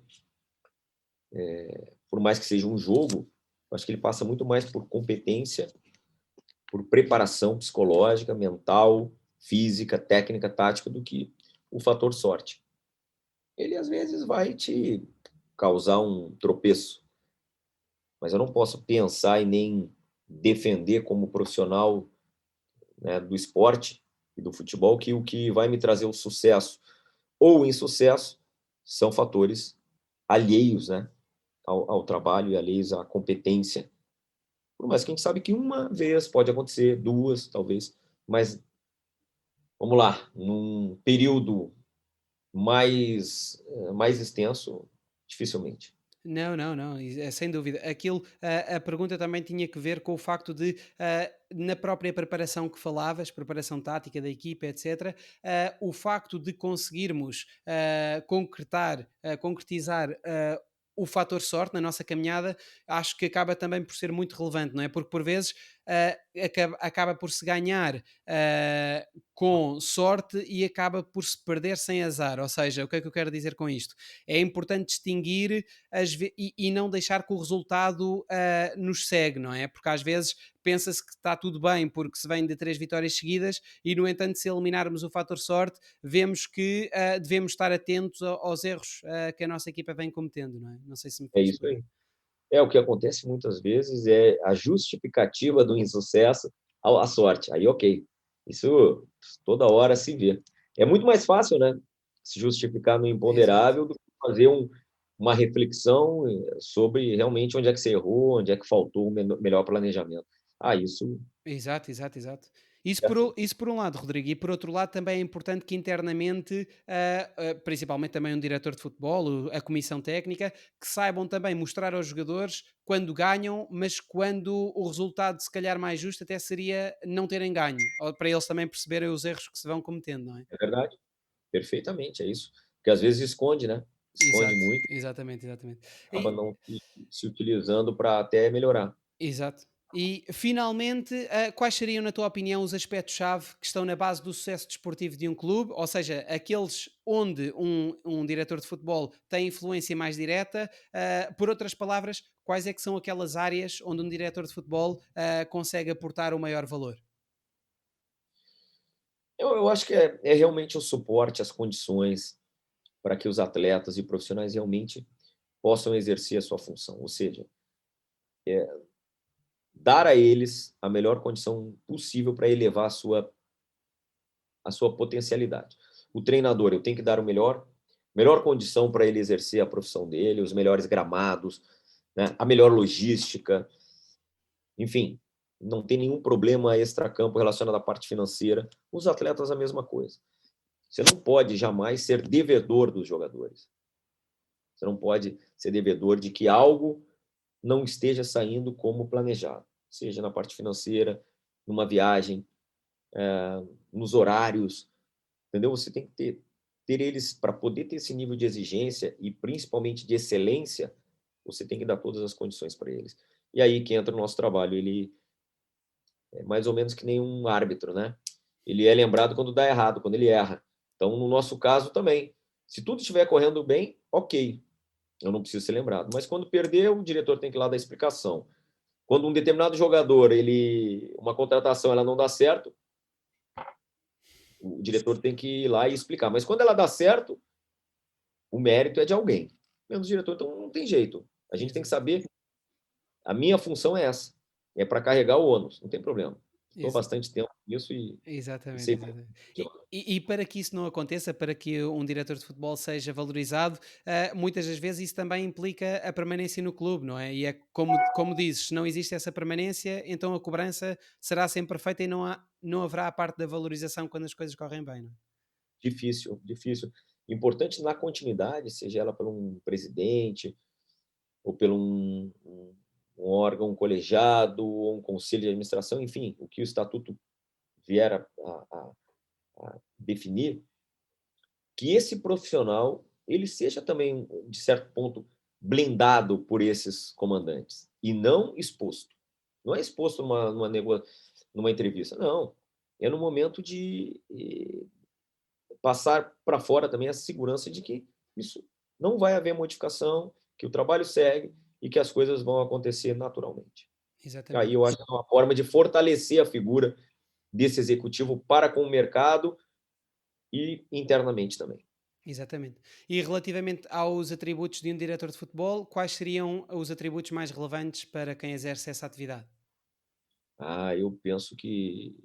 Por mais que seja um jogo, eu acho que ele passa muito mais por competência, por preparação psicológica, mental, física, técnica, tática, do que o fator sorte. Ele, às vezes, vai te causar um tropeço, mas eu não posso pensar e nem defender como profissional, né, do esporte e do futebol que o que vai me trazer o sucesso ou o insucesso são fatores alheios, né, ao trabalho e alheios à competência. Por mais que a gente sabe que uma vez pode acontecer, duas, talvez, mas vamos lá, num período mais extenso, dificilmente. Não, não, não, sem dúvida. Aquilo, a pergunta também tinha que ver com o facto de, na própria preparação que falavas, preparação tática da equipa, etc., o facto de conseguirmos concretizar o fator sorte na nossa caminhada, acho que acaba também por ser muito relevante, não é? Porque por vezes acaba por se ganhar com sorte e acaba por se perder sem azar. Ou seja, o que é que eu quero dizer com isto? É importante distinguir e não deixar que o resultado nos segue, não é? Porque às vezes pensa-se que está tudo bem porque se vem de três vitórias seguidas e, no entanto, se eliminarmos o fator sorte, vemos que devemos estar atentos aos erros que a nossa equipa vem cometendo, não é? Não sei se me É faço isso explicar. aí. O que acontece muitas vezes é a justificativa do insucesso à sorte. Aí, ok, isso toda hora se vê. É muito mais fácil, né, se justificar no Exato. imponderável do que fazer uma reflexão sobre realmente onde é que você errou, onde é que faltou o melhor planejamento. Isso Exato, exato, exato. é assim. Isso por um lado, Rodrigo, e por outro lado também é importante que internamente, principalmente também um diretor de futebol, a comissão técnica, que saibam também mostrar aos jogadores quando ganham, mas quando o resultado se calhar mais justo até seria não terem ganho, ou para eles também perceberem os erros que se vão cometendo, não é? É verdade, perfeitamente, é isso. Porque às vezes esconde, né, esconde Exato, muito, exatamente, exatamente. acaba não se utilizando para até melhorar. Exato. E finalmente, quais seriam, na tua opinião, os aspectos-chave que estão na base do sucesso desportivo de um clube? Ou seja, aqueles onde um diretor de futebol tem influência mais direta. Por outras palavras, quais é que são aquelas áreas onde um diretor de futebol consegue aportar o maior valor? Eu acho que é realmente o suporte, as condições para que os atletas e profissionais realmente possam exercer a sua função, ou seja, dar a eles a melhor condição possível para elevar a sua potencialidade. O treinador, eu tenho que dar o melhor condição para ele exercer a profissão dele, os melhores gramados, né, a melhor logística, enfim. não tem nenhum problema extracampo relacionado à parte financeira. Os atletas, a mesma coisa. Você não pode jamais ser devedor dos jogadores. Você não pode ser devedor de que algo não esteja saindo como planejado, seja na parte financeira, numa viagem, nos horários, entendeu? Você tem que ter eles, para poder ter esse nível de exigência e principalmente de excelência, você tem que dar todas as condições para eles. E aí que entra o nosso trabalho. Ele é mais ou menos que nem um árbitro, né? Ele é lembrado quando dá errado, quando ele erra. Então, no nosso caso também, se tudo estiver correndo bem, ok, eu não preciso ser lembrado. Mas quando perder, o diretor tem que ir lá dar explicação. Quando um determinado jogador, uma contratação, ela não dá certo, o diretor tem que ir lá e explicar. Mas quando ela dá certo, o mérito é de alguém, menos o diretor. Então não tem jeito. A gente tem que Exato. saber. A minha função é essa, é para carregar o ônus, não tem problema. Estou há Exa bastante tempo nisso e Exatamente, sei como exatamente. funciona. E para que isso não aconteça, para que um diretor de futebol seja valorizado, muitas das vezes isso também implica a permanência no clube, não é? E é como dizes, se não existe essa permanência, então a cobrança será sempre feita e não haverá a parte da valorização quando as coisas correm bem, não é? Difícil, difícil. Importante na continuidade, seja ela por um presidente ou por um órgão colegiado ou um conselho de administração, enfim, o que o estatuto vier a definir, que esse profissional ele seja também, de certo ponto, blindado por esses comandantes e não exposto. Não é exposto numa entrevista, não. É no momento de passar para fora também a segurança de que isso não vai haver modificação, que o trabalho segue e que as coisas vão acontecer naturalmente. Aí Exatamente. eu acho que é uma forma de fortalecer a figura desse executivo para com o mercado e internamente também. Exatamente. E relativamente aos atributos de um diretor de futebol, quais seriam os atributos mais relevantes para quem exerce essa atividade? Eu penso que,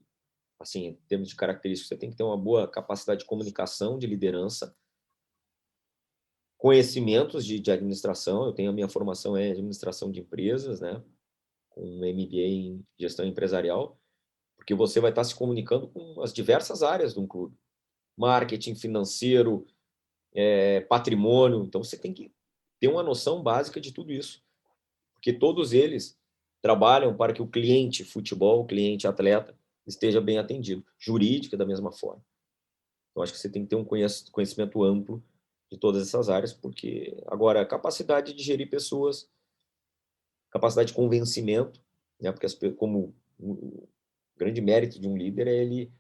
assim, em termos de características, você tem que ter uma boa capacidade de comunicação, de liderança, conhecimentos de administração. Eu tenho a minha formação em administração de empresas, né, com um MBA em gestão empresarial, porque você vai estar se comunicando com as diversas áreas de um clube, marketing, financeiro, patrimônio. Então você tem que ter uma noção básica de tudo isso, porque todos eles trabalham para que o cliente futebol, o cliente atleta, esteja bem atendido. Jurídica, da mesma forma. Então, acho que você tem que ter um conhecimento amplo de todas essas áreas, porque agora a capacidade de gerir pessoas, capacidade de convencimento, né? Porque como o grande mérito de um líder é ele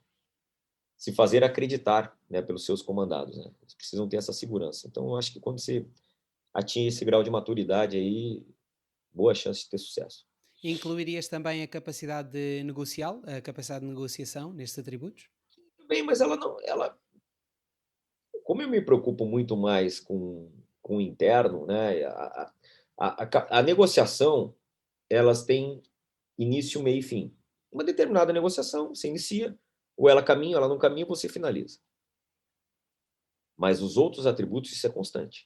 se fazer acreditar, né, pelos seus comandados, né? Eles precisam ter essa segurança. Então, eu acho que quando você atinge esse grau de maturidade aí, boa chance de ter sucesso. Incluirias também a capacidade de negocial, a capacidade de negociação nestes atributos? Bem, mas ela não, ela, como eu me preocupo muito mais com o interno, né? A negociação, elas têm início, meio e fim. Uma determinada negociação, você inicia, ou ela caminha, ou ela não caminha, você finaliza. Mas os outros atributos, isso é constante.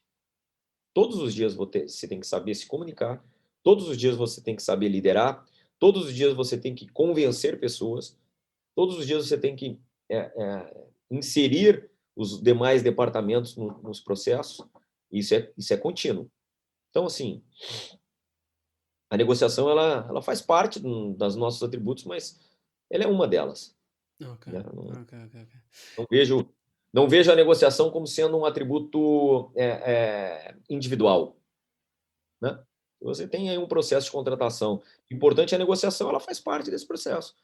Todos os dias você tem que saber se comunicar, todos os dias você tem que saber liderar, todos os dias você tem que convencer pessoas, todos os dias você tem que inserir os demais departamentos nos processos. Isso é contínuo. Então, assim, a negociação ela faz parte das nossos atributos, mas ela é uma delas. Ok, Né? Não, ok, ok, ok. não vejo, não vejo a negociação como sendo um atributo individual. Né? Você tem aí um processo de contratação. O importante é a negociação, ela faz parte desse processo.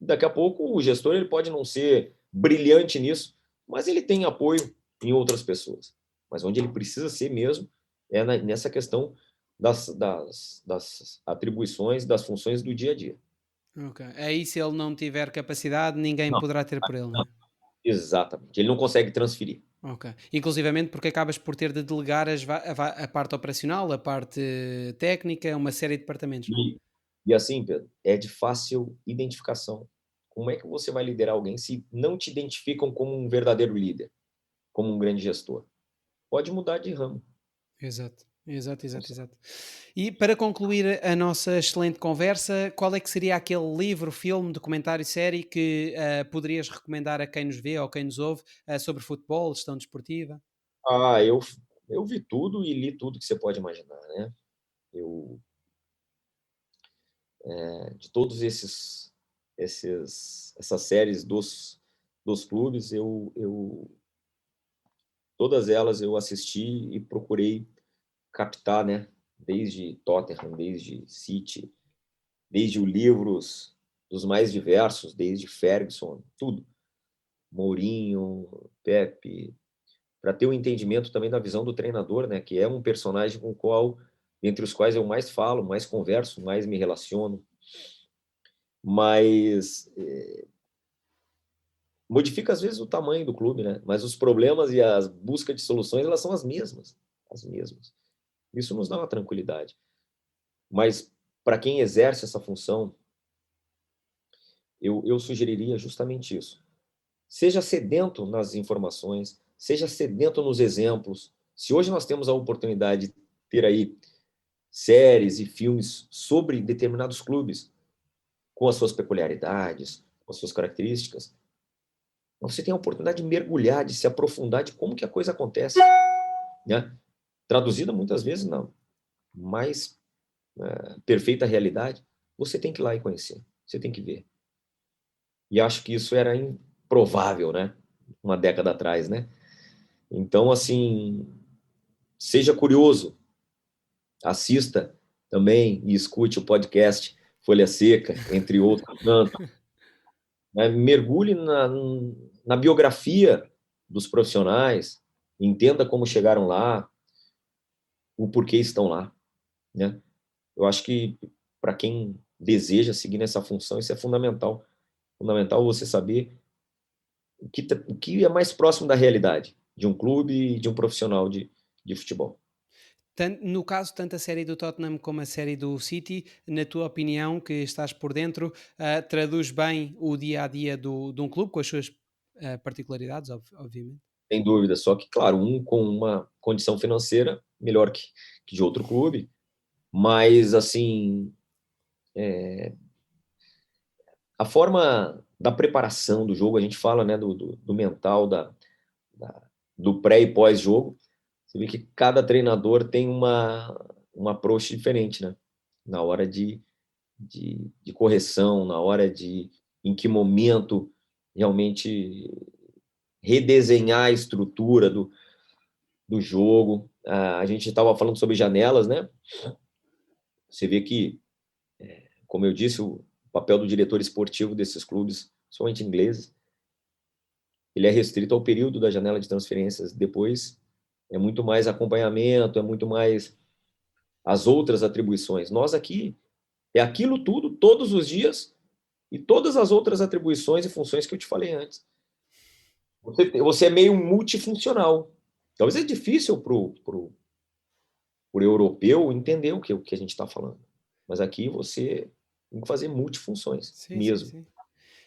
Daqui a pouco o gestor ele pode não ser brilhante nisso, mas ele tem apoio em outras pessoas. Mas onde ele precisa ser mesmo é nessa questão das atribuições, das funções do dia a dia. Ok. Aí, se ele não tiver capacidade, ninguém Não, poderá ter por ele, não não, é? exatamente. Ele não consegue transferir. Ok. Inclusivamente porque acabas por ter de delegar a parte operacional, a parte técnica, uma série de departamentos, não é? E assim, Pedro, é de fácil identificação. Como é que você vai liderar alguém se não te identificam como um verdadeiro líder, como um grande gestor? Pode mudar de ramo. Exato. Exato, exato, Função. exato. E para concluir a nossa excelente conversa, qual é que seria aquele livro, filme, documentário, série que poderias recomendar a quem nos vê ou quem nos ouve sobre futebol, gestão desportiva? Ah, eu vi tudo e li tudo que você pode imaginar, né. Eu, de todos essas séries dos clubes, eu todas elas eu assisti e procurei captar, né, desde Tottenham, desde City, desde os livros dos mais diversos, desde Ferguson, tudo. Mourinho, Pepe, para ter um entendimento também da visão do treinador, né, que é um personagem com o qual entre os quais eu mais falo, mais converso, mais me relaciono, mas, modifica às vezes o tamanho do clube, né, mas os problemas e as busca de soluções, elas são as mesmas, as mesmas. Isso nos dá uma tranquilidade. Mas para quem exerce essa função, eu sugeriria justamente isso. Seja sedento nas informações, seja sedento nos exemplos. Se hoje nós temos a oportunidade de ter aí séries e filmes sobre determinados clubes, com as suas peculiaridades, com as suas características, você tem a oportunidade de mergulhar, de se aprofundar de como que a coisa acontece, né? Traduzida muitas vezes na mais perfeita realidade, você tem que ir lá e conhecer, você tem que ver. E acho que isso era improvável, né? Uma década atrás, né? Então, assim, seja curioso, assista também e escute o podcast Folha Seca, entre outros tantos, né? Mergulhe na biografia dos profissionais, entenda como chegaram lá, o porquê estão lá, né? Eu acho que para quem deseja seguir nessa função, isso é fundamental. Fundamental você saber o que é mais próximo da realidade de um clube e de um profissional de futebol. No caso, tanto a série do Tottenham como a série do City, na tua opinião, que estás por dentro, traduz bem o dia a dia de um clube, com as suas particularidades, obviamente. Sem dúvida, só que, claro, um com uma condição financeira melhor que de outro clube, mas, assim, a forma da preparação do jogo, a gente fala, né, do mental, do pré e pós-jogo, você vê que cada treinador tem uma approach diferente, né, na hora de correção, na hora de em que momento realmente redesenhar a estrutura do jogo. A gente estava falando sobre janelas, né? Você vê que, como eu disse, o papel do diretor esportivo desses clubes, somente ingleses, ele é restrito ao período da janela de transferências. Depois é muito mais acompanhamento, é muito mais as outras atribuições. Nós aqui é aquilo tudo, todos os dias, e todas as outras atribuições e funções que eu te falei antes. Você é meio multifuncional. Talvez é difícil pro europeu entender o que a gente está falando. Mas aqui você tem que fazer multifunções Sim, sim, mesmo. sim.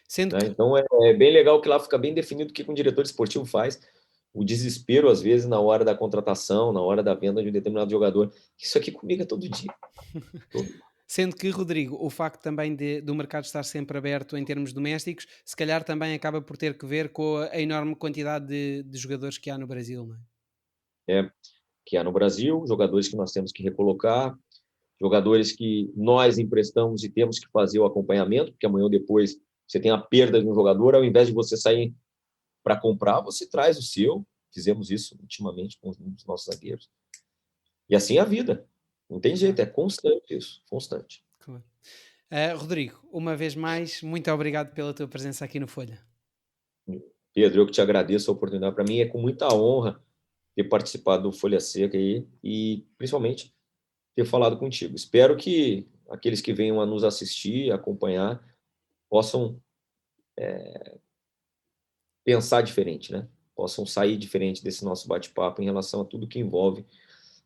Sendo Né? que Então é bem legal que lá fica bem definido o que um diretor esportivo faz. O desespero, às vezes, na hora da contratação, na hora da venda de um determinado jogador. Isso aqui comigo é todo dia. Todo. Sendo que, Rodrigo, o facto também do mercado estar sempre aberto em termos domésticos, se calhar também acaba por ter que ver com a enorme quantidade de jogadores que há no Brasil, não é? É, que há no Brasil, jogadores que nós temos que recolocar, jogadores que nós emprestamos e temos que fazer o acompanhamento, porque amanhã ou depois você tem a perda de um jogador, ao invés de você sair para comprar, você traz o seu. Fizemos isso ultimamente com os nossos zagueiros. E assim é a vida. Não tem jeito, Claro, é constante isso, constante. claro. Rodrigo, uma vez mais, muito obrigado pela tua presença aqui no Folha. Pedro, eu que te agradeço a oportunidade. Para mim é com muita honra ter participado do Folha Seca aí e, principalmente, ter falado contigo. Espero que aqueles que venham a nos assistir, acompanhar, possam pensar diferente, né? Possam sair diferente desse nosso bate-papo em relação a tudo que envolve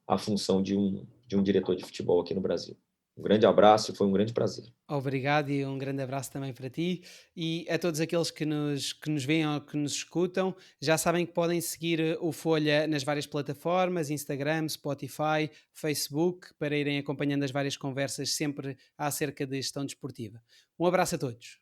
a função de um diretor de futebol aqui no Brasil. Um grande abraço e foi um grande prazer. Obrigado e um grande abraço também para ti e a todos aqueles que nos veem ou que nos escutam, já sabem que podem seguir o Folha nas várias plataformas, Instagram, Spotify, Facebook, para irem acompanhando as várias conversas sempre acerca de gestão desportiva. Um abraço a todos.